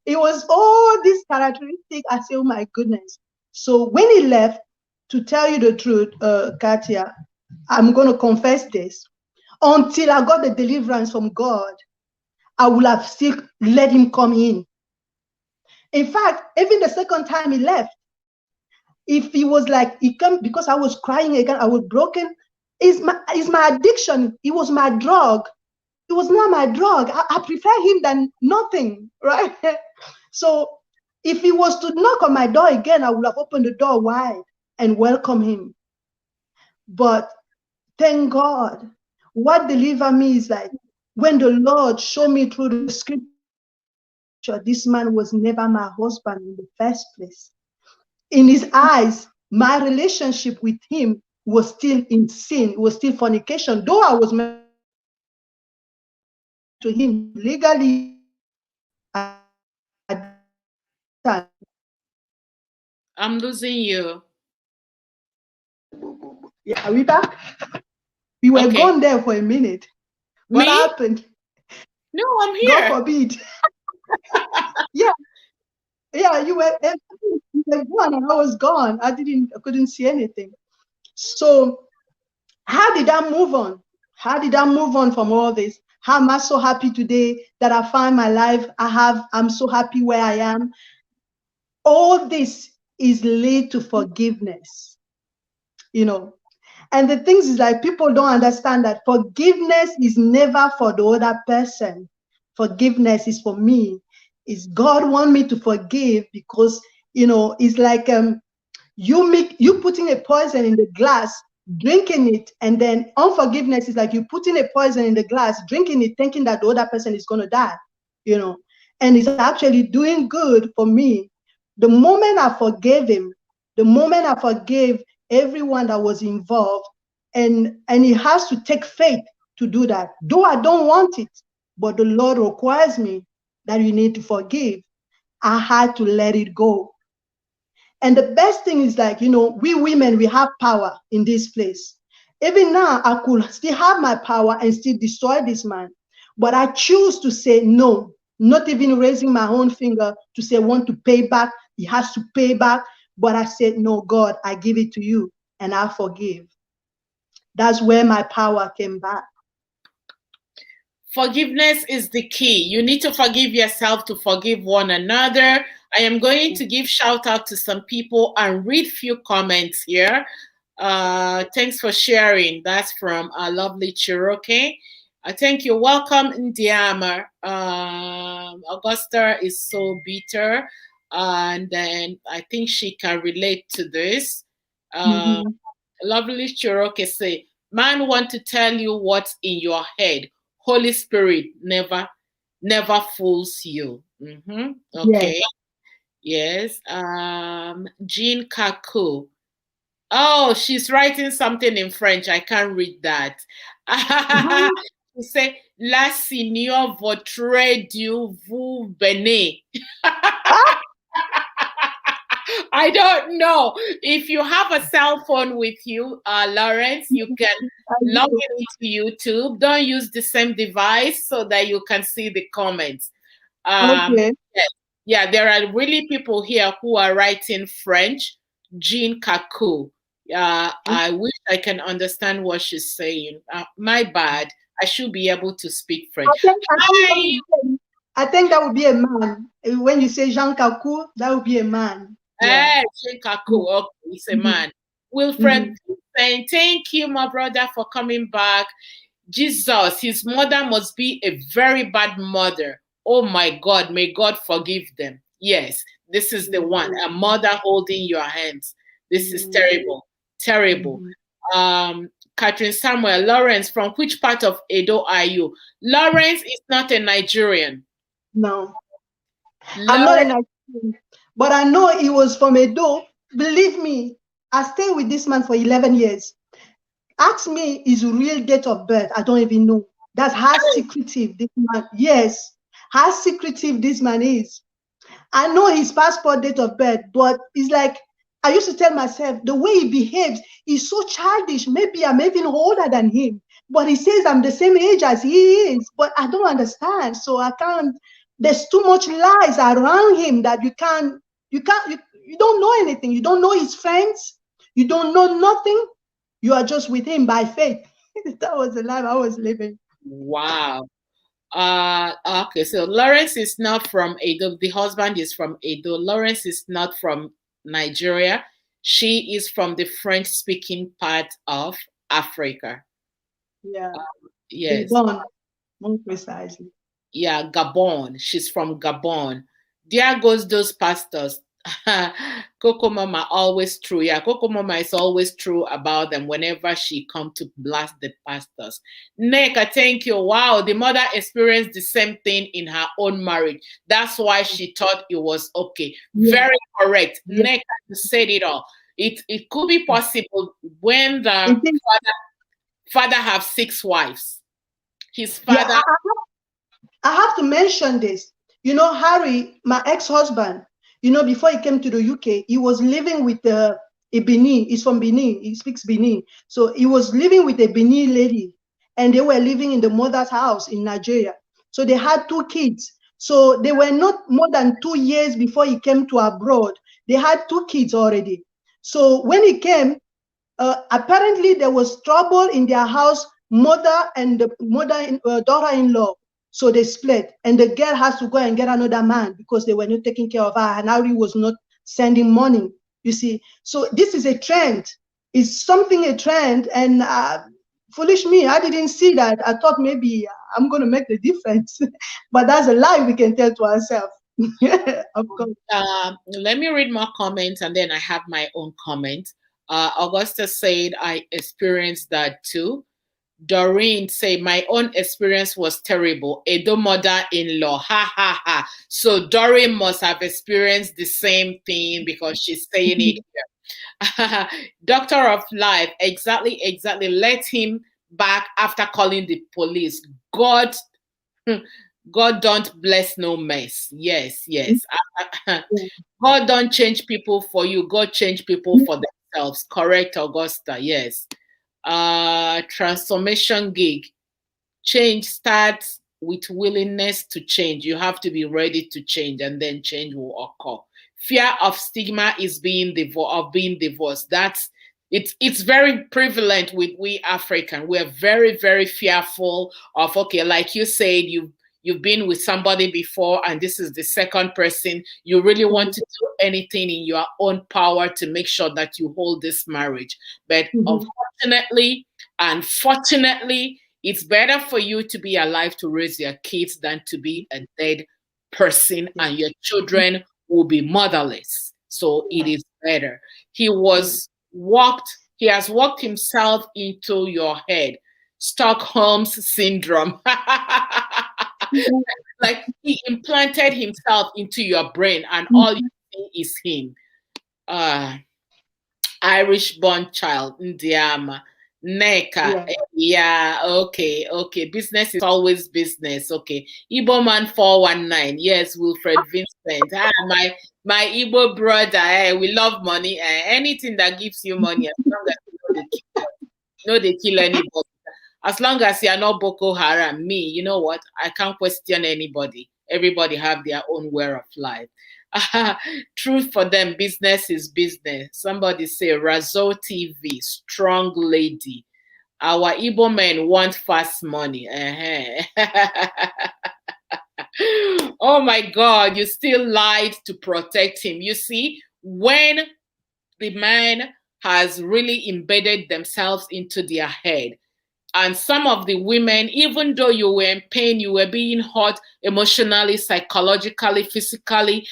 Speaker 2: it was all this characteristic. I say, oh my goodness. So when he left, to tell you the truth, Katia, I'm going to confess this. Until I got the deliverance from God, I would have still let him come in. In fact, even the second time he left, if he was like, he come because I was crying again, I was broken, is my addiction. It was my drug. It was not my drug. I prefer him than nothing, right? So if he was to knock on my door again, I would have opened the door wide and welcome him. But thank God, what delivered me is like, when the Lord showed me through the scripture, this man was never my husband in the first place. In his eyes, my relationship with him was still in sin, it was still fornication. Though I was married to him legally,
Speaker 1: I'm losing you.
Speaker 2: Yeah, are we back? We were gone there for a minute. What happened?
Speaker 1: No, I'm here.
Speaker 2: God forbid. Yeah, you were gone and I was gone. I couldn't see anything. So how did I move on? How did I move on from all this? How am I so happy today that I find my life? I'm so happy where I am. All this is led to forgiveness, And the things is like people don't understand that forgiveness is never for the other person. Forgiveness is for me. Is God want me to forgive because, it's like you putting a poison in the glass, drinking it, and then unforgiveness is like you putting a poison in the glass, drinking it, thinking that the other person is going to die, and it's actually doing good for me. The moment I forgave him, the moment I forgave everyone that was involved, and it has to take faith to do that. Though I don't want it, but the Lord requires me that you need to forgive. I had to let it go. And the best thing is, like, we women, we have power in this place. Even now, I could still have my power and still destroy this man. But I choose to say no, not even raising my own finger to say, want to pay back. He has to pay back. But I said, no, God, I give it to you and I forgive. That's where my power came back.
Speaker 1: Forgiveness is the key. You need to forgive yourself to forgive one another. I am going to give shout out to some people and read few comments here. Thanks for sharing. That's from our lovely Cherokee. Thank you. Welcome, Ndiama. Augusta is so bitter. And then I think she can relate to this. Lovely Cherokee say, man want to tell you what's in your head. Holy Spirit never fools you. Okay. Yes. Jean Kaku. Oh, she's writing something in French. I can't read that. She said, La Signor votre Dieu vous bénisse. I don't know. If you have a cell phone with you, Lawrence, you can log into YouTube. Don't use the same device so that you can see the comments.
Speaker 2: Okay.
Speaker 1: Yeah, there are really people here who are writing French. Jean Kaku. I wish I can understand what she's saying. My bad. I should be able to speak French.
Speaker 2: I think that would be a man. When you say Jean Kaku, that would be a man.
Speaker 1: Yeah. Jean Kaku. Okay, he's a man. Wilfred saying, thank you, my brother, for coming back. Jesus, his mother must be a very bad mother. Oh my God, may God forgive them. Yes, this is the one. A mother holding your hands. This is terrible. Terrible. Catherine Samuel, Lawrence, from which part of Edo are you? Lawrence is not a Nigerian.
Speaker 2: No. I'm not a Nigerian. But I know he was from Edo. Believe me, I stayed with this man for 11 years. Ask me his real date of birth. I don't even know. That's how secretive this man. Yes, how secretive this man is. I know his passport date of birth, but it's like, I used to tell myself, the way he behaves is so childish. Maybe I'm even older than him, but he says I'm the same age as he is. But I don't understand. So I can't. There's too much lies around him that you don't know anything. You don't know his friends. You don't know nothing. You are just with him by faith. That was the life I was living.
Speaker 1: Wow. Okay, so Lawrence is not from Edo. The husband is from Edo. Lawrence is not from Nigeria. She is from the French-speaking part of Africa.
Speaker 2: Yeah.
Speaker 1: Yes.
Speaker 2: Gabon, more precisely.
Speaker 1: Yeah, Gabon. She's from Gabon. There goes those pastors. Coco Mama always true. Yeah, Coco Mama is always true about them whenever she come to blast the pastors. Neka, thank you. Wow, the mother experienced the same thing in her own marriage. That's why she thought it was okay. Yeah. Very correct. Yeah. Neka, you said it all. It could be possible when the father have 6 wives. His father.
Speaker 2: Yeah, I have to mention this. You know, Harry, my ex-husband, you know, before he came to the UK, he was living with a Benin. He's from Benin. He speaks Benin. So he was living with a Benin lady, and they were living in the mother's house in Nigeria. So they had 2 kids. So they were not more than 2 years before he came to abroad. They had 2 kids already. So when he came, apparently there was trouble in their house, mother and the daughter-in-law. So they split, and the girl has to go and get another man because they were not taking care of her, and Harry was not sending money, you see. So this is a trend. It's something a trend, and foolish me, I didn't see that. I thought maybe I'm going to make the difference, but that's a lie we can tell to ourselves. Of course.
Speaker 1: Let me read more comments, and then I have my own comment. Augusta said, I experienced that too. Doreen say, my own experience was terrible. Edo mother-in-law. Ha ha ha. So Doreen must have experienced the same thing because she's saying it here. Doctor of life. Exactly. Let him back after calling the police. God God don't bless no mess. Yes, yes. God don't change people for you. God change people for themselves. Correct, Augusta. Yes. Transformation gig. Change starts with willingness to change. You have to be ready to change, and then change will occur. Fear of stigma is being divorced. It's very prevalent with we African. We're very, very fearful of, okay, like you said, you've been with somebody before and this is the second person. You really want to do anything in your own power to make sure that you hold this marriage. But unfortunately and fortunately, it's better for you to be alive to raise your kids than to be a dead person, and your children will be motherless. So it is better. He has walked himself into your head. Stockholms Syndrome. Like he implanted himself into your brain, and all you see is him. Irish born child, Ndiama. Neka. Yeah, okay, okay. Business is always business. Okay. Igbo man 419. Yes, Wilfred Vincent. My Igbo brother. We love money. Anything that gives you money, as long as you know they kill anybody. As long as you are not Boko Haram, me, you know what? I can't question anybody. Everybody have their own way of life. Truth for them, business is business. Somebody say Razo TV, strong lady. Our Igbo men want fast money. Oh my God, you still lied to protect him. You see, when the man has really embedded themselves into their head, and some of the women, even though you were in pain, you were being hurt emotionally, psychologically, physically,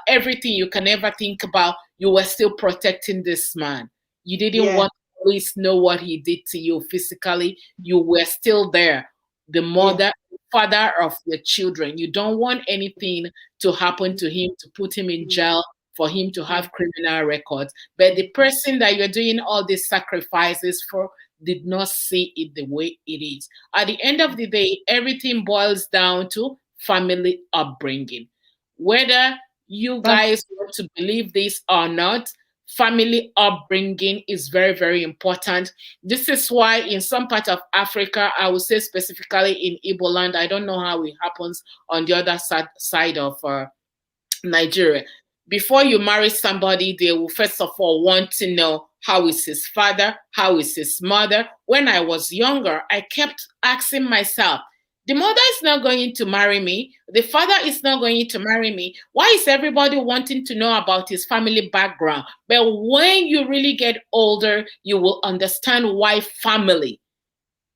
Speaker 1: everything you can ever think about, you were still protecting this man. You didn't want to always know what he did to you physically. You were still there, the mother, father of your children. You don't want anything to happen to him, to put him in jail, for him to have criminal records. But the person that you're doing all these sacrifices for did not see it the way it is. At the end of the day, everything boils down to family upbringing. Whether you guys want to believe this or not, family upbringing is very, very important. This is why in some part of Africa, I would say specifically in Igbo land, I don't know how it happens on the other side of Nigeria. Before you marry somebody, they will first of all want to know how is his father, how is his mother. When I was younger, I kept asking myself, the mother is not going to marry me. The father is not going to marry me. Why is everybody wanting to know about his family background? But when you really get older, you will understand why family,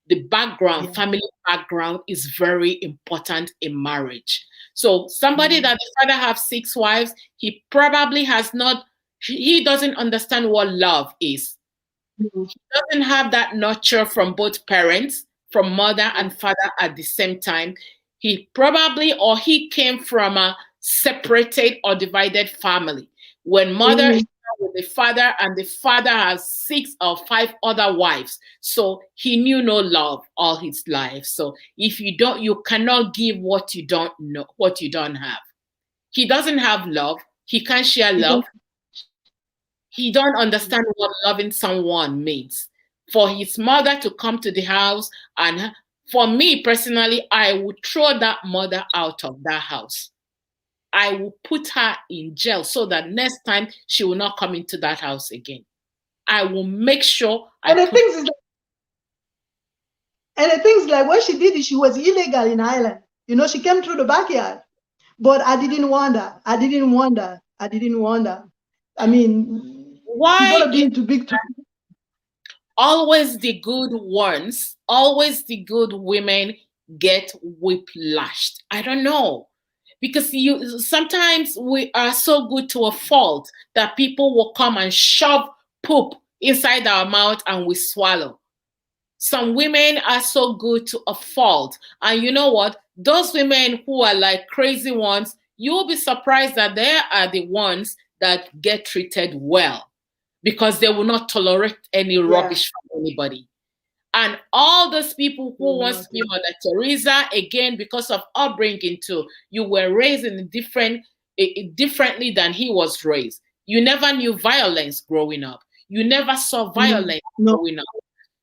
Speaker 1: the background, family background is very important in marriage. So somebody that the father have 6 wives, he probably has not, he doesn't understand what love is. He doesn't have that nurture from both parents, from mother and father at the same time. He probably, or he came from a separated or divided family. When mother is with the father and the father has 6 or 5 other wives, so he knew no love all his life. So if you don't, you cannot give what you don't know, what you don't have. He doesn't have love. He can't share love. He don't understand what loving someone means. For his mother to come to the house, and for me personally, I would throw that mother out of that house. I will put her in jail so that next time she will not come into that house again. I will make sure
Speaker 2: and the things like when she did it, she was illegal in Ireland. You know, she came through the backyard. But I didn't want her. I didn't want her. I didn't want her. I mean,
Speaker 1: why
Speaker 2: she's gonna be too big to
Speaker 1: always the good ones, always the good women get whiplashed? I don't know. Because sometimes we are so good to a fault that people will come and shove poop inside our mouth and we swallow. Some women are so good to a fault. And you know what? Those women who are like crazy ones, you will be surprised that they are the ones that get treated well, because they will not tolerate any rubbish from anybody. And all those people who wants
Speaker 2: Lord.
Speaker 1: to be Mother Teresa, again, because of upbringing too, you were raised in a differently than he was raised. You never knew violence growing up. You never saw violence
Speaker 2: No,
Speaker 1: growing up.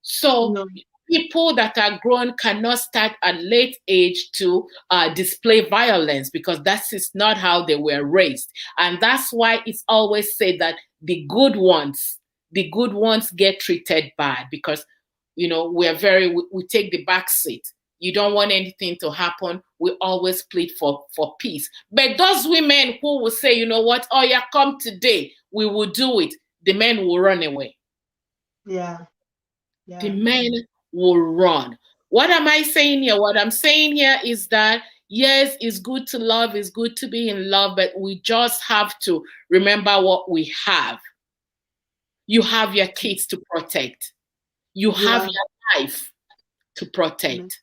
Speaker 1: So
Speaker 2: no.
Speaker 1: people that are grown cannot start at late age to display violence, because that is not how they were raised. And that's why it's always said that the good ones get treated bad, because we take the back seat. You don't want anything to happen. We always plead for peace. But those women who will say, you know what, oh yeah, come today, we will do it, the men will run away.
Speaker 2: Yeah.
Speaker 1: The men will run. What am I saying here? What I'm saying here is that yes, it's good to love, it's good to be in love, but we just have to remember what we have. You have your kids to protect. You have your life to protect.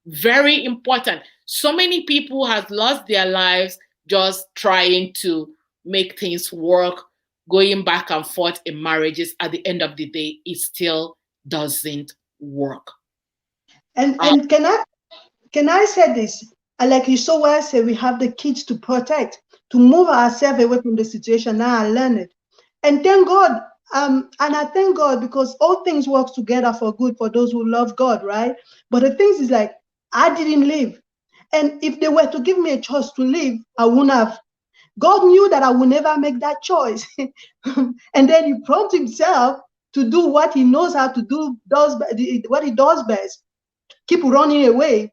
Speaker 1: Very important. So many people have lost their lives just trying to make things work, going back and forth in marriages. At the end of the day, it still doesn't work.
Speaker 2: And can I say this? Like you so well said, we have the kids to protect, to move ourselves away from the situation. Now I learn it. And thank God, and I thank God because all things work together for good for those who love God, right? But the thing is like, I didn't live. And if they were to give me a choice to live, I wouldn't have. God knew that I would never make that choice. And then he prompted himself to do what he knows how to do, what he does best, keep running away,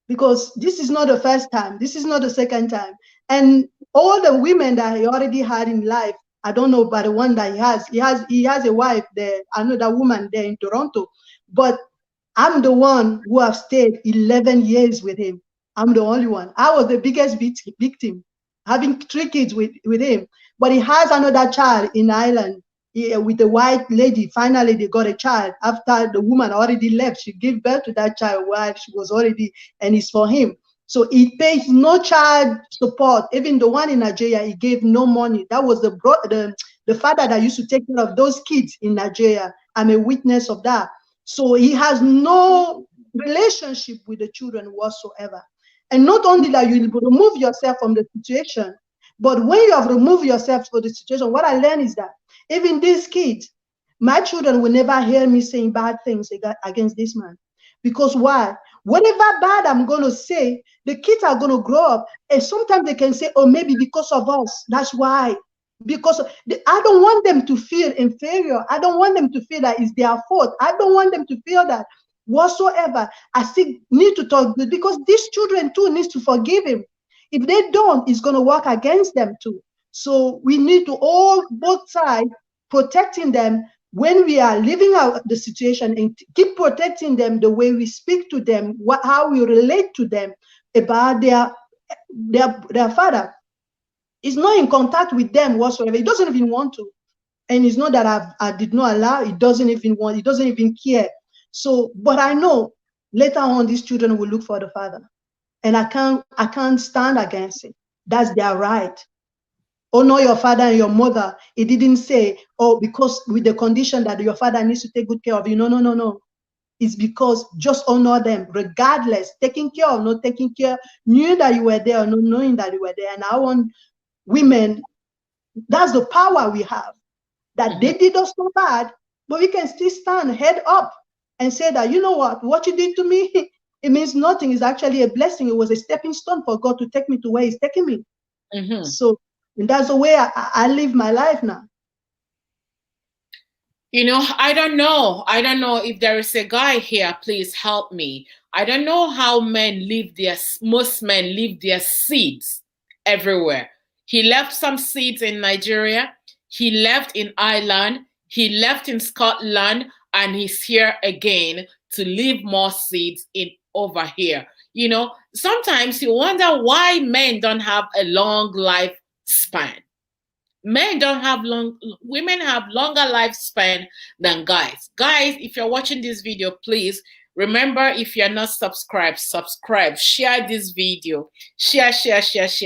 Speaker 2: because this is not the first time, this is not the second time. And all the women that he already had in life, I don't know about the one that he has a wife there, another woman there in Toronto, but I'm the one who have stayed 11 years with him. I'm the only one. I was the biggest victim, having 3 kids with him. But he has another child in Ireland with the white lady. Finally, they got a child after the woman already left. She gave birth to that child while she was already, and it's for him. So he pays no child support. Even the one in Nigeria, he gave no money. That was the father that used to take care of those kids in Nigeria. I'm a witness of that. So he has no relationship with the children whatsoever. And not only that, you remove yourself from the situation, but when you have removed yourself from the situation, what I learned is that even these kids, my children will never hear me saying bad things against this man. Because why? Whatever bad I'm going to say, the kids are going to grow up, and sometimes they can say, oh, maybe because of us. That's why. Because I don't want them to feel inferior. I don't want them to feel that it's their fault. I don't want them to feel that whatsoever. I still need to talk good, because these children too needs to forgive him. If they don't, it's going to work against them too. So we need to all, both sides, protecting them when we are living out the situation, and keep protecting them the way we speak to them, how we relate to them about their father. Is not in contact with them whatsoever. He doesn't even want to. And it's not that I did not allow, he doesn't even want, he doesn't even care. So, but I know later on these children will look for the father. And I can't stand against it. That's their right. Honor your father and your mother. It didn't say, oh, because with the condition that your father needs to take good care of you. No, no, no, no. It's because just honor them, regardless, taking care or not taking care, knew that you were there or not knowing that you were there. And I want women, that's the power we have, that they did us so bad, but we can still stand head up and say that, you know what you did to me, it means nothing. It's actually a blessing. It was a stepping stone for God to take me to where he's taking me. So, and that's the way I live my life now.
Speaker 1: You know, I don't know if there is a guy here, please help me. I don't know how most men leave their seeds everywhere. He left some seeds in Nigeria. He left in Ireland. He left in Scotland, and he's here again to leave more seeds in over here. You know, sometimes you wonder why men don't have a long lifespan. Men don't have women have longer lifespan than guys. Guys, if you're watching this video, please remember, if you're not subscribed, subscribe, share this video, share.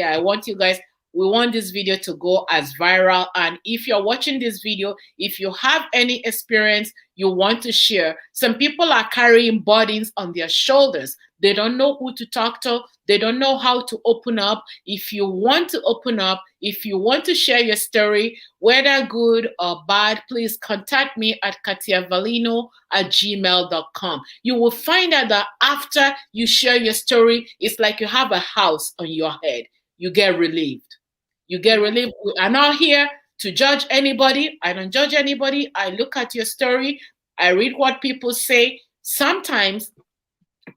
Speaker 1: I want you guys, We want this video to go as viral. And if you're watching this video, if you have any experience you want to share, some people are carrying burdens on their shoulders. They don't know who to talk to. They don't know how to open up. If you want to open up, if you want to share your story, whether good or bad, please contact me at kartiavelino@gmail.com. You will find out that after you share your story, it's like you have a house on your head. You get relieved. You get relieved. We are not here to judge anybody. I don't judge anybody. I look at your story. I read what people say. Sometimes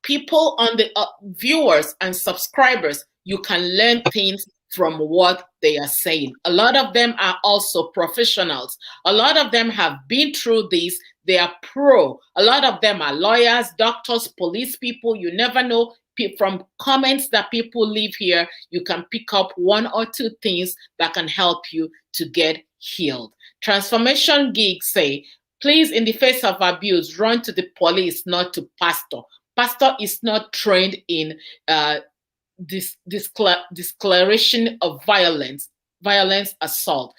Speaker 1: people on the viewers and subscribers, you can learn things from what they are saying. A lot of them are also professionals. A lot of them have been through this. They are pro. A lot of them are lawyers, doctors, police people. You never know. From comments that people leave here, you can pick up one or two things that can help you to get healed. Transformation Geeks say, please, in the face of abuse, run to the police, not to pastor. Pastor is not trained in this declaration of violence assault.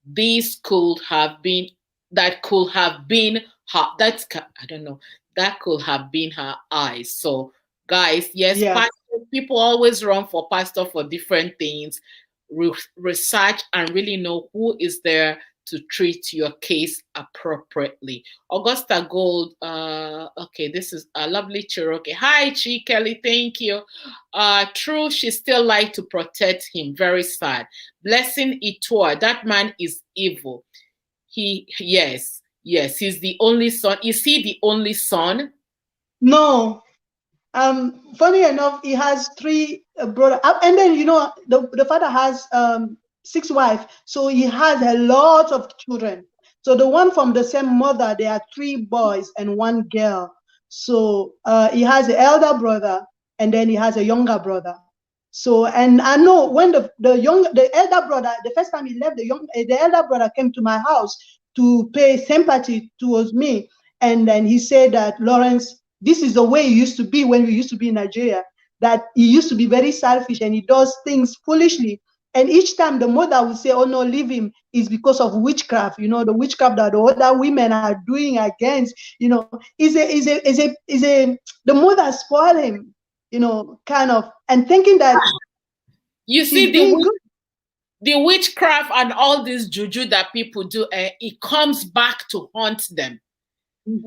Speaker 1: These could have been, that could have been her, that's, I don't know, that could have been her eyes. So guys, yes, pastor, people always run for pastor for different things. Research and really know who is there to treat your case appropriately. Augusta Gold, okay, this is a lovely Cherokee. Hi, Chi Kelly, thank you. True, she still like to protect him. Very sad. Blessing Itua, that man is evil. Yes, he's the only son. Is he the only son?
Speaker 2: No. Funny enough, he has 3 brothers, and then the father has 6 wives, so he has a lot of children. So the one from the same mother, there are 3 boys and 1 girl. So he has an elder brother, and then he has a younger brother. So, and I know when the elder brother, the first time he left, the elder brother came to my house to pay sympathy towards me, and then he said that, Lawrence, this is the way it used to be when we used to be in Nigeria, that he used to be very selfish and he does things foolishly. And each time the mother would say, oh no, leave him, is because of witchcraft, the witchcraft that the other women are doing against, the mother spoiled him, kind of, and thinking that
Speaker 1: you see the witchcraft and all this juju that people do, it comes back to haunt them.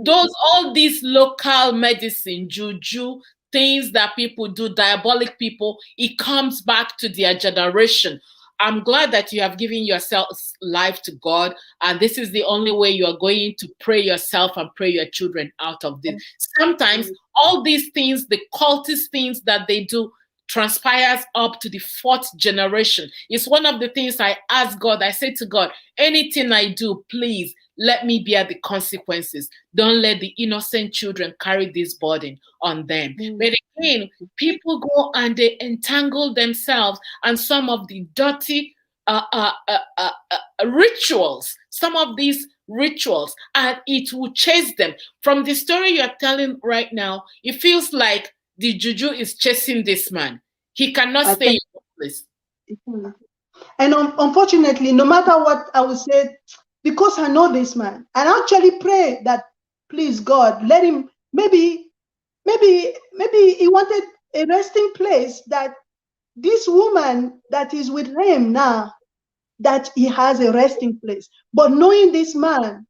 Speaker 1: All these local medicine, juju, things that people do, diabolic people, it comes back to their generation. I'm glad that you have given yourself life to God, and this is the only way you are going to pray yourself and pray your children out of this. Sometimes all these things, the cultist things that they do, transpires up to the 4th generation. It's one of the things I ask God. I say to God, anything I do, please let me bear the consequences. Don't let the innocent children carry this burden on them. But again, people go and they entangle themselves and some of the dirty rituals, some of these rituals, and it will chase them. From the story you're telling right now, it feels like the juju is chasing this man. He cannot stay in one place.
Speaker 2: And unfortunately, no matter what I would say, because I know this man, and I actually pray that, please God, let him, maybe he wanted a resting place, that this woman that is with him now, that he has a resting place. But knowing this man,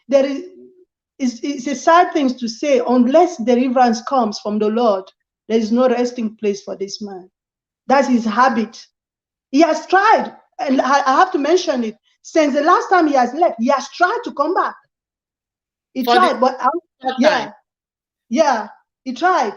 Speaker 2: there is a sad thing to say, unless deliverance comes from the Lord, there is no resting place for this man. That's his habit. He has tried, and I have to mention it, since the last time he has left, he has tried to come back. He tried, but he tried.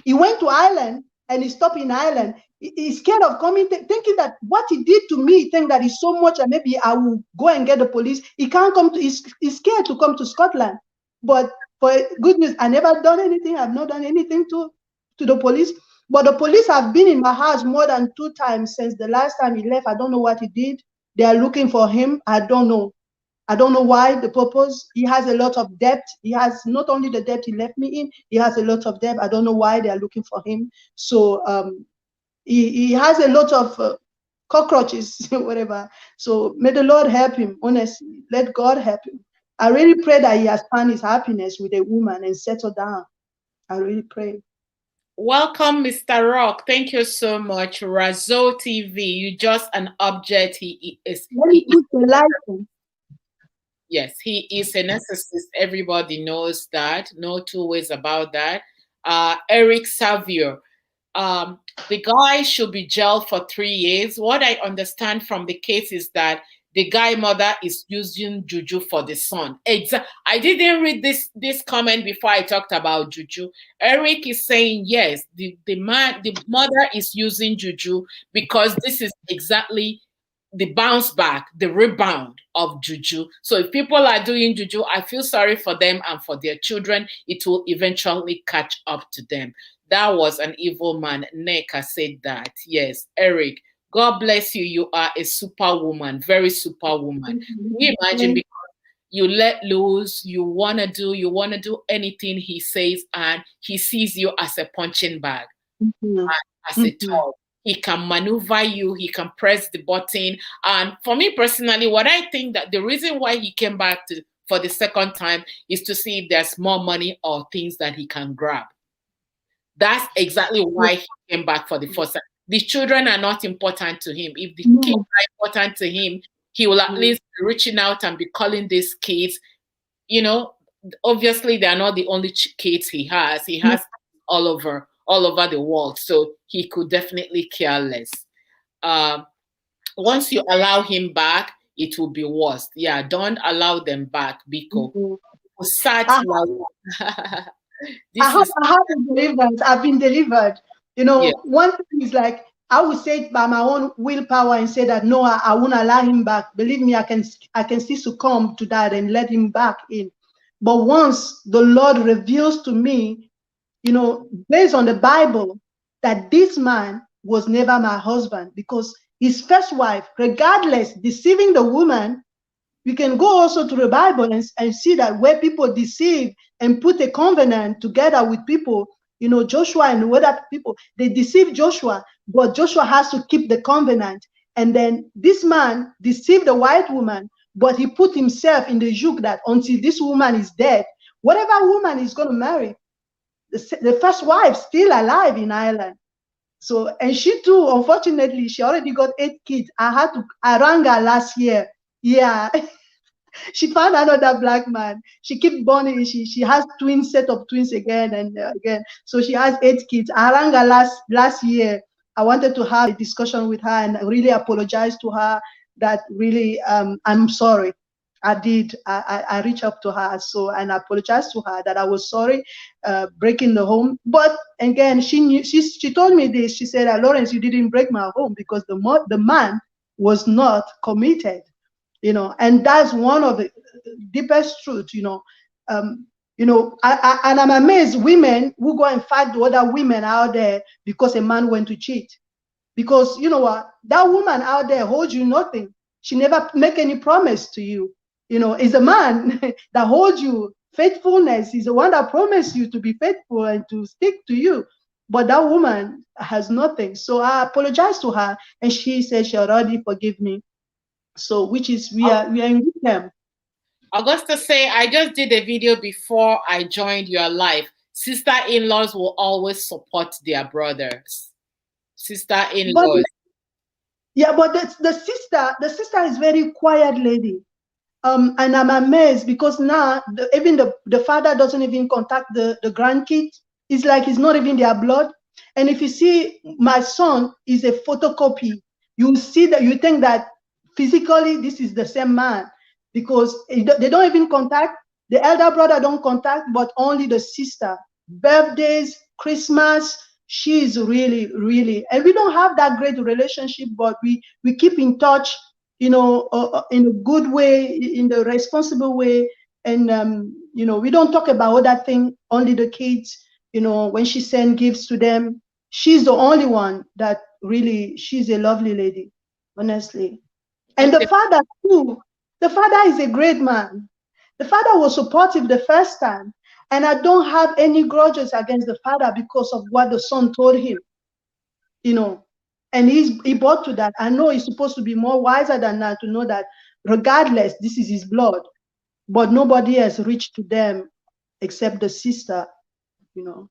Speaker 2: He went to Ireland and he stopped in Ireland. He's scared of coming, thinking that what he did to me, think that is so much, and maybe I will go and get the police. He can't come to, he's scared to come to Scotland. But for good news, I never done anything. I've not done anything to the police. But the police have been in my house more than 2 times since the last time he left. I don't know what he did. They are looking for him. I don't know. I don't know why, the purpose. He has a lot of debt. He has not only the debt he left me in, he has a lot of debt. I don't know why they are looking for him. So he has a lot of cockroaches, whatever. So may the Lord help him, honestly. Let God help him. I really pray that he has found his happiness with a woman and settled down. I really pray.
Speaker 1: Welcome, Mr. Rock. Thank you so much. Razo TV, you just an object. He is.
Speaker 2: Let me put the license.
Speaker 1: Yes, he is a narcissist. Everybody knows that. No two ways about that. Eric Savio. The guy should be jailed for 3 years. What I understand from the case is that the guy mother is using juju for the son. I didn't read this comment before I talked about juju. Eric is saying yes, the mother is using juju because this is exactly the bounce back, the rebound of juju. So if people are doing juju, I feel sorry for them and for their children. It will eventually catch up to them. That was an evil man. Neka said that. Yes, Eric, God bless you. You are a superwoman, very superwoman. Can you imagine, because you let loose, you wanna do anything he says, and he sees you as a punching bag, as a toy. He can maneuver you, he can press the button. And for me personally, what I think that the reason why he came back for the second time is to see if there's more money or things that he can grab. That's exactly why he came back for the first time. The children are not important to him. If the kids are important to him, he will at least be reaching out and be calling these kids. You know, obviously they are not the only kids he has. He has all over the world, so he could definitely care less. Once you allow him back, it will be worse. Yeah, don't allow them back, Biko.
Speaker 2: I have been delivered. I've been delivered. You know, one thing is like, I would say it by my own willpower and say that no, I won't allow him back. Believe me, I can still succumb to that and let him back in. But once the Lord reveals to me, you know, based on the Bible, that this man was never my husband, because his first wife, regardless, deceiving the woman. We can go also to the Bible and see that where people deceive and put a covenant together with people, you know, Joshua and other people, they deceive Joshua, but Joshua has to keep the covenant. And then this man deceived the white woman, but he put himself in the yoke that until this woman is dead, whatever woman is going to marry, the first wife still alive in Ireland. So, and she too, unfortunately, she already got 8 kids. I rang her last year. Yeah. She found another black man. She kept born. She has set of twins again and again. So she has 8 kids. I rang her last year. I wanted to have a discussion with her and really apologize to her that really I'm sorry. I did. I reached up to her and I apologized to her that I was sorry breaking the home. But again, she told me this. She said, Lawrence, you didn't break my home because the man was not committed. You know, and that's one of the deepest truth, you know. And I'm amazed women who go and fight the other women out there because a man went to cheat. Because you know what, that woman out there holds you nothing. She never make any promise to you. You know, it's a man that holds you. Faithfulness is the one that promised you to be faithful and to stick to you. But that woman has nothing. So I apologized to her, and she said she already forgive me. So, which is we are in with them.
Speaker 1: Augusta say, I just did a video before I joined your life. Sister-in-laws will always support their brothers. Sister-in-laws.
Speaker 2: Yeah, but the sister is very quiet lady. And I'm amazed because now even the father doesn't even contact the grandkids. It's like it's not even their blood. And if you see, my son is a photocopy. You see that, you think that physically this is the same man, because they don't even contact. The elder brother don't contact, but only the sister. Birthdays, Christmas, she is really, and we don't have that great relationship, but we keep in touch, you know, in a good way, in the responsible way. And you know, we don't talk about other things, only the kids. You know, when she sends gifts to them, she's the only one that really, she's a lovely lady, honestly. And the father too, the father is a great man. The father was supportive the first time, and I don't have any grudges against the father because of what the son told him, you know. And he brought to that. I know he's supposed to be more wiser than that, to know that regardless, this is his blood. But nobody has reached to them except the sister, you know.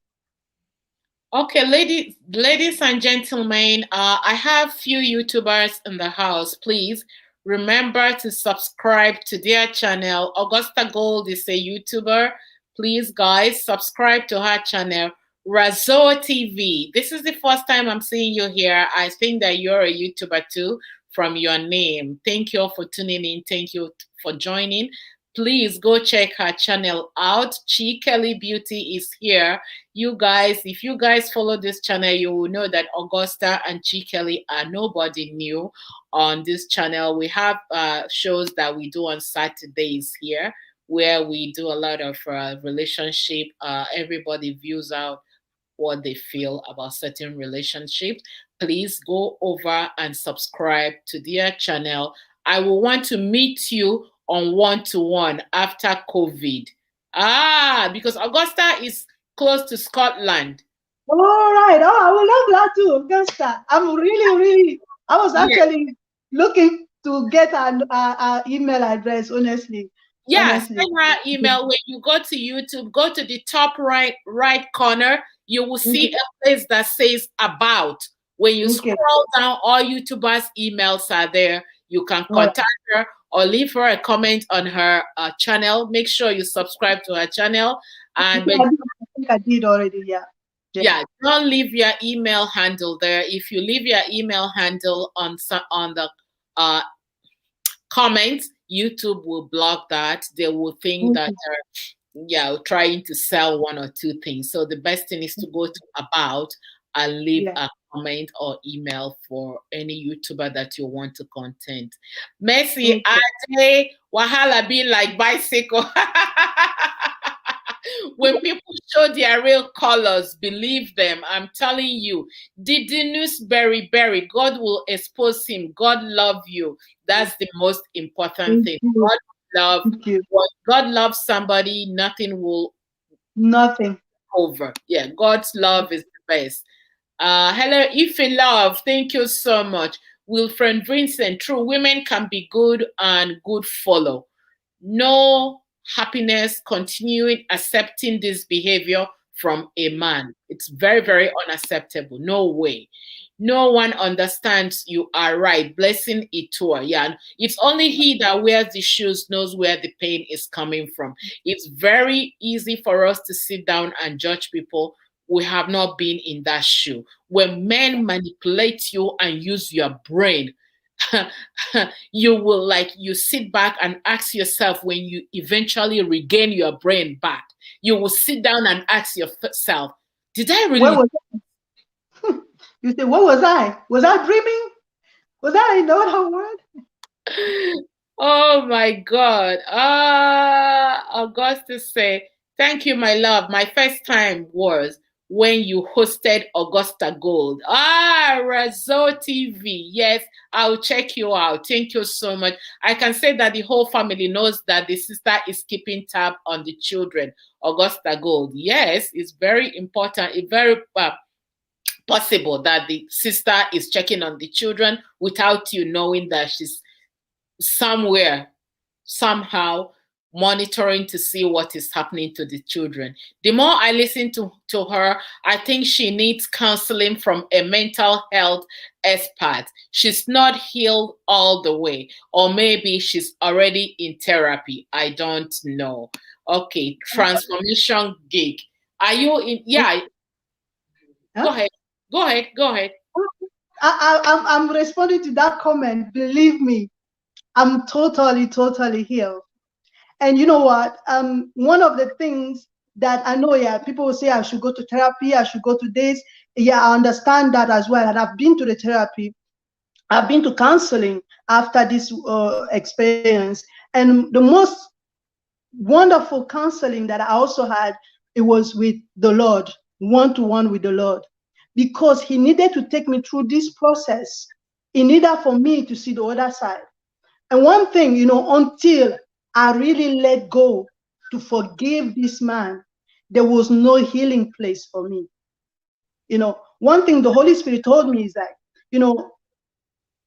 Speaker 1: Okay, ladies and gentlemen, I have few YouTubers in the house. Please remember to subscribe to their channel. Augusta Gold is a YouTuber. Please, guys, subscribe to her channel, Razo TV. This is the first time I'm seeing you here. I think that you're a YouTuber too from your name. Thank you all for tuning in. Thank you for joining. Please go check her channel out. Chi Kelly Beauty is here. You guys, if you guys follow this channel, you will know that Augusta and Chi Kelly are nobody new on this channel. We have shows that we do on Saturdays here, where we do a lot of relationship. Everybody views out what they feel about certain relationships. Please go over and subscribe to their channel. I will want to meet you on one-to-one after COVID. Because Augusta is close to Scotland.
Speaker 2: All right. Oh, I would love that too, Augusta. I'm really, I was actually looking to get an email address, honestly.
Speaker 1: Yes, send her email. When you go to YouTube, go to the top right corner. You will see a place that says about. When you scroll down, all YouTubers' emails are there. You can contact her or leave her a comment on her channel. Make sure you subscribe to her channel. And
Speaker 2: I think I did already.
Speaker 1: Yeah, don't leave your email handle there. If you leave your email handle on the comments, YouTube will block that. They will think that they're trying to sell one or two things. So the best thing is to go to about and leave a comment or email for any YouTuber that you want to content. Messi, Ade, Wahala be like bicycle. When people show their real colors, believe them. I'm telling you, Didinus Berry, God will expose him. God love you. That's the most important thing. God loves somebody, nothing will over. Yeah, God's love is the best. Hello, Ife Love. Thank you so much. Wilfred Vincent. True, women can be good and good follow. No happiness continuing accepting this behavior from a man. It's very, very unacceptable. No way. No one understands you are right. Blessing Itua. Yeah. It's only he that wears the shoes knows where the pain is coming from. It's very easy for us to sit down and judge people. We have not been in that shoe. When men manipulate you and use your brain, you will you sit back and ask yourself, when you eventually regain your brain back, you will sit down and ask yourself, did I really?
Speaker 2: You say, what was I? Was I dreaming? Was I in the other world?
Speaker 1: Oh my God. Augustus say, thank you, my love. My first time was when you hosted Augusta Gold. Razo TV. Yes, I'll check you out. Thank you so much. I can say that the whole family knows that the sister is keeping tab on the children. Augusta Gold. Yes, it's very important. It's very possible that the sister is checking on the children without you knowing that she's somewhere, somehow monitoring to see what is happening to the children. The more I listen to her, I think she needs counseling from a mental health expert. She's not healed all the way, or maybe she's already in therapy. I don't know. Okay, transformation gig. Are you in? Yeah. Huh? Go ahead.
Speaker 2: I'm responding to that comment. Believe me, I'm totally healed. And you know what? One of the things that I know, people will say I should go to therapy, I should go to this. Yeah, I understand that as well. And I've been to the therapy. I've been to counseling after this experience. And the most wonderful counseling that I also had, it was with the Lord, one-to-one with the Lord, because he needed to take me through this process in order for me to see the other side. And one thing, until I really let go to forgive this man, there was no healing place for me. One thing the Holy Spirit told me is that You know,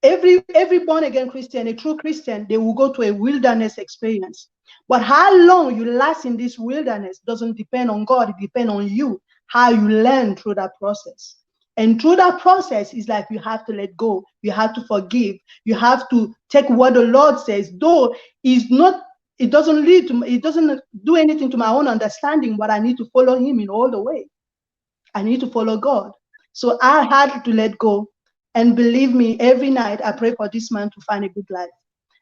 Speaker 2: every born again Christian, a true Christian, they will go to a wilderness experience. But how long you last in this wilderness doesn't depend on God, it depends on you, how you learn through that process. And through that process, it's like you have to let go, you have to forgive, you have to take what the Lord says, though it's not, it doesn't lead to, it doesn't do anything to my own understanding, but I need to follow him in all the way. I need to follow God. So I had to let go. And believe me, every night I pray for this man to find a good life.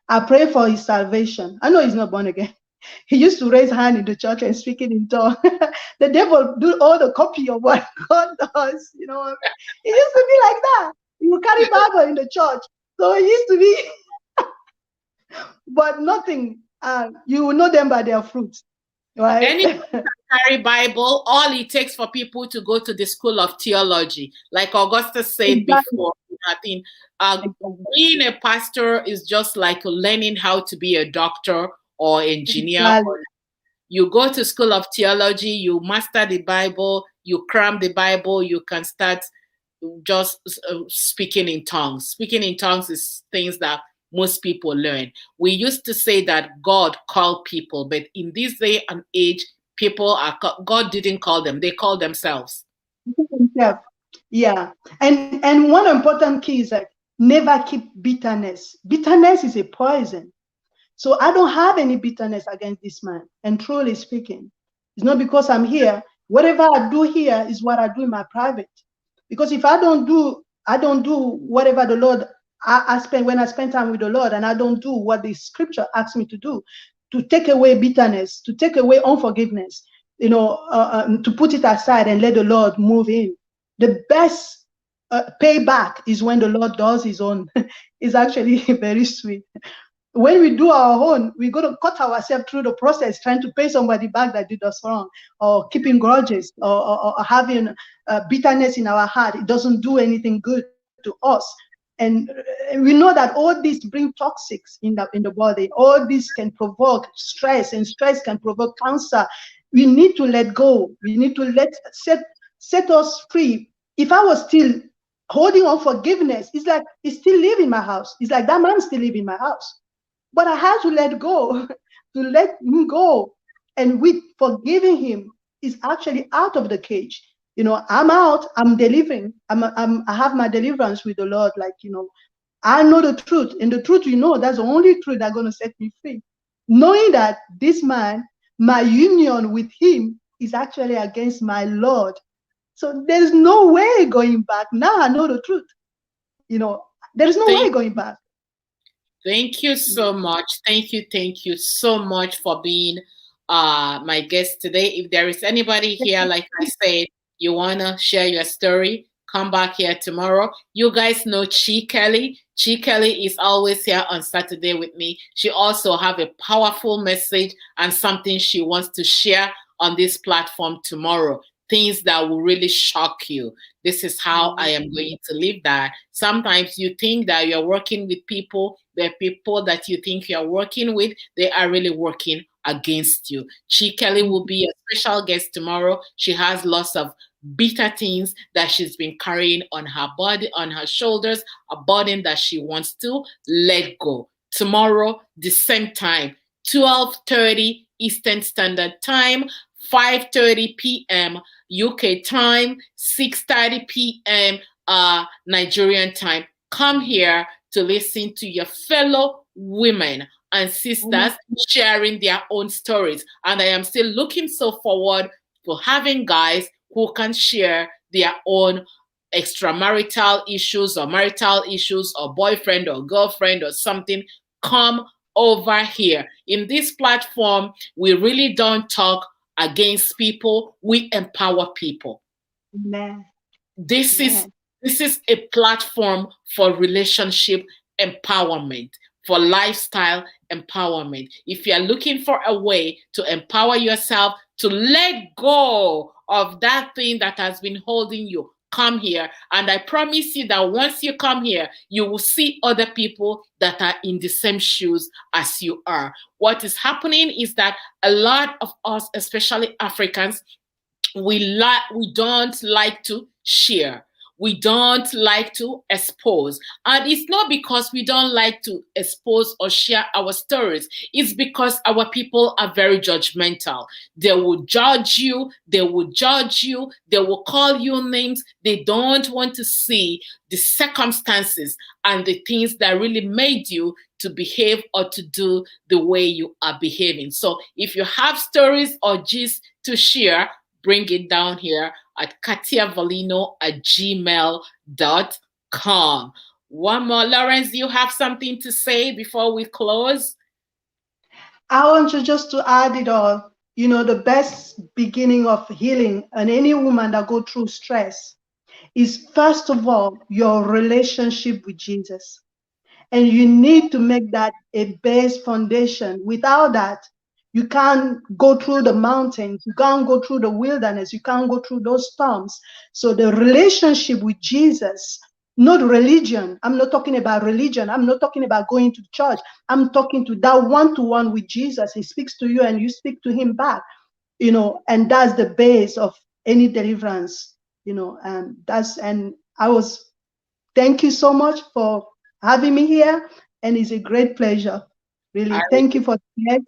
Speaker 2: I pray for his salvation. I know he's not born again. He used to raise hand in the church and speaking in tongues. The devil do all the copy of what God does. You know, it used to be like that. He would carry Bible in the church. So it used to be, but nothing. You will know them by their fruits, right?
Speaker 1: Anyone can carry Bible. All it takes for people to go to the school of theology, like Augustus said
Speaker 2: Exactly.
Speaker 1: before. I think being a pastor is just like learning how to be a doctor or engineer.
Speaker 2: Exactly.
Speaker 1: You go to school of theology, you master the Bible, you cram the Bible, you can start just speaking in tongues. Speaking in tongues is things that most people learn. We used to say that God called people, but in this day and age, people are God didn't call them; they call themselves.
Speaker 2: Himself. Yeah. And one important key is like never keep bitterness. Bitterness is a poison. So I don't have any bitterness against this man. And truly speaking, it's not because I'm here. Whatever I do here is what I do in my private. Because if I don't do whatever the Lord I spend when I spend time with the Lord, and I don't do what the scripture asks me to do, to take away bitterness, to take away unforgiveness, to put it aside and let the Lord move in. The best payback is when the Lord does his own. It's actually very sweet. When we do our own, we're going to cut ourselves through the process, trying to pay somebody back that did us wrong, or keeping grudges, or having bitterness in our heart. It doesn't do anything good to us. And we know that all these bring toxics in the body. All this can provoke stress, and stress can provoke cancer. We need to let go. We need to set us free. If I was still holding on forgiveness, it's like it's still living in my house. It's like that man still live in my house. But I had to let go, to let him go. And with forgiving him, is actually out of the cage. I'm out, I'm delivering. I have my deliverance with the Lord. Like, I know the truth. And the truth, that's the only truth that's going to set me free. Knowing that this man, my union with him is actually against my Lord. So there's no way going back. Now I know the truth. There's no way going back.
Speaker 1: Thank you so much. Thank you so much for being my guest today. If there is anybody here, like I said, you want to share your story, come back here tomorrow. You guys know Chi Kelly. Chi Kelly is always here on Saturday with me. She also have a powerful message and something she wants to share on this platform tomorrow. Things that will really shock you. This is how I am going to live that. Sometimes you think that you're working with people, the people that you think you're working with, they are really working against you. Chi Kelly will be a special guest tomorrow. She has lots of bitter things that she's been carrying on her body, on her shoulders, a burden that she wants to let go. Tomorrow, the same time, 12:30 Eastern Standard Time, 5:30 p.m. UK time, 6:30 p.m. Nigerian time. Come here to listen to your fellow women and sisters sharing their own stories. And I am still looking so forward to having guys who can share their own extramarital issues or marital issues or boyfriend or girlfriend or something. Come over here. In this platform, we really don't talk against people, we empower people.
Speaker 2: Amen.
Speaker 1: This is a platform for relationship empowerment, for lifestyle empowerment. If you're looking for a way to empower yourself, to let go of that thing that has been holding you, come here. And I promise you that once you come here, you will see other people that are in the same shoes as you are. What is happening is that a lot of us, especially Africans, we don't like to share. we don't like to expose. And it's not because we don't like to expose or share our stories. It's because our people are very judgmental. They will judge you. They will judge you. They will call you names. They don't want to see the circumstances and the things that really made you to behave or to do the way you are behaving. So if you have stories or gist to share, bring it down here at kartiavelino@gmail.com. One more. Lawrence, do you have something to say before we close?
Speaker 2: I want you just to add it all. You know, the best beginning of healing and any woman that go through stress is, first of all, your relationship with Jesus. And you need to make that a base foundation. Without that, you can't go through the mountains, you can't go through the wilderness, you can't go through those storms. So the relationship with Jesus, not religion. I'm not talking about religion. I'm not talking about going to church. I'm talking to that one-to-one with Jesus. He speaks to you and you speak to him back, you know, and that's the base of any deliverance, you know, and thank you so much for having me here, and it's a great pleasure. Really, thank you for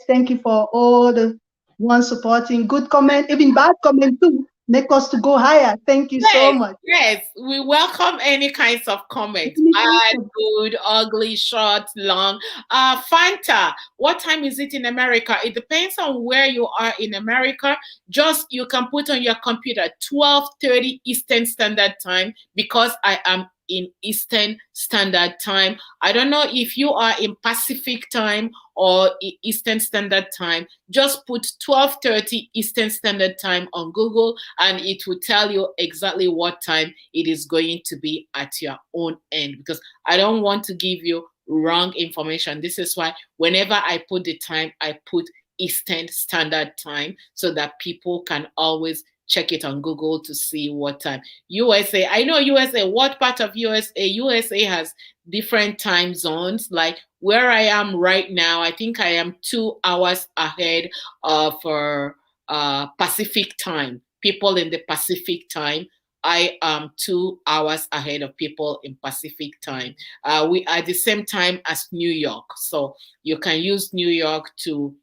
Speaker 2: thank you for all the ones supporting. Good comment, even bad comment too. Make us to go higher. Thank you so much.
Speaker 1: Yes, we welcome any kinds of comments. Bad, good, ugly, short, long. Fanta, what time is it in America? It depends on where you are in America. Just you can put on your computer 12:30 Eastern Standard Time, because I am in Eastern Standard Time. I don't know if you are in Pacific Time or Eastern Standard Time. Just put 12:30 Eastern Standard Time on Google and it will tell you exactly what time it is going to be at your own end, because I don't want to give you wrong information. This is why whenever I put the time, I put Eastern Standard Time so that people can always check it on Google to see what time. USA, I know USA. What part of USA? USA has different time zones. Like where I am right now, I think I am 2 hours ahead of Pacific time. People in the Pacific time, I am 2 hours ahead of people in Pacific time. We are the same time as New York, so you can use New York to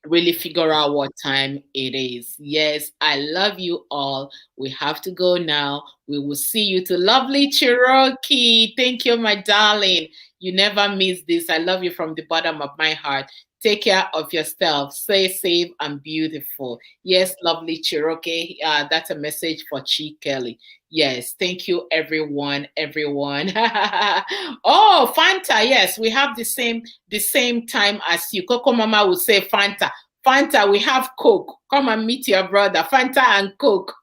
Speaker 1: really figure out what time it is. Yes, I love you all. We have to go now. We will see you to lovely Cherokee. Thank you, my darling. You never miss this. I love you from the bottom of my heart. Take care of yourself. Stay safe and beautiful. Yes, lovely Cherokee. That's a message for Chi Kelly. Yes, thank you, everyone. Everyone. Oh, Fanta. Yes, we have the same time as you. Coco Mama would say Fanta. Fanta, we have Coke. Come and meet your brother. Fanta and Coke.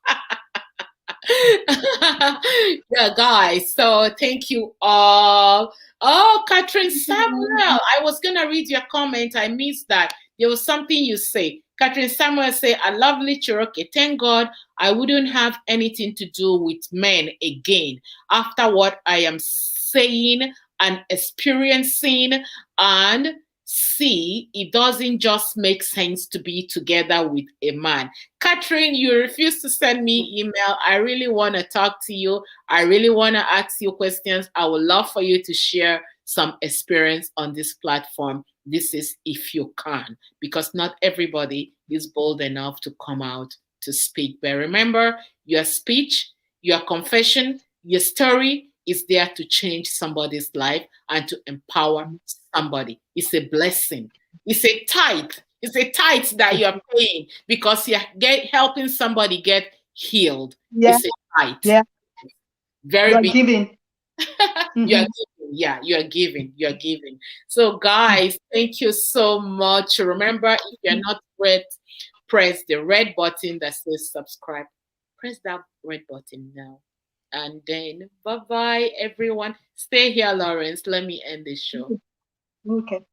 Speaker 1: Yeah, guys. So thank you all. Oh, Catherine Samuel. I was gonna read your comment. I missed that. There was something you say. Catherine Samuel say, "A lovely Cherokee. Thank God I wouldn't have anything to do with men again after what I am saying and experiencing, and see, it doesn't just make sense to be together with a man." Catherine, you refuse to send me email. I really want to talk to you. I really want to ask you questions. I would love for you to share some experience on this platform. This is if you can, because not everybody is bold enough to come out to speak. But remember, your speech, your confession, your story is there to change somebody's life and to empower somebody. It's a blessing. It's a tithe. It's a tithe that you're paying because you're helping somebody get healed.
Speaker 2: Yeah.
Speaker 1: It's a tithe.
Speaker 2: Yeah.
Speaker 1: Very
Speaker 2: You're
Speaker 1: big.
Speaker 2: giving.
Speaker 1: You're giving. Yeah, you're giving. You're giving. So, guys, thank you so much. Remember, if you're not red, press the red button that says subscribe. Press that red button now. And then, bye-bye, everyone. Stay here, Lawrence. Let me end this show.
Speaker 2: Okay.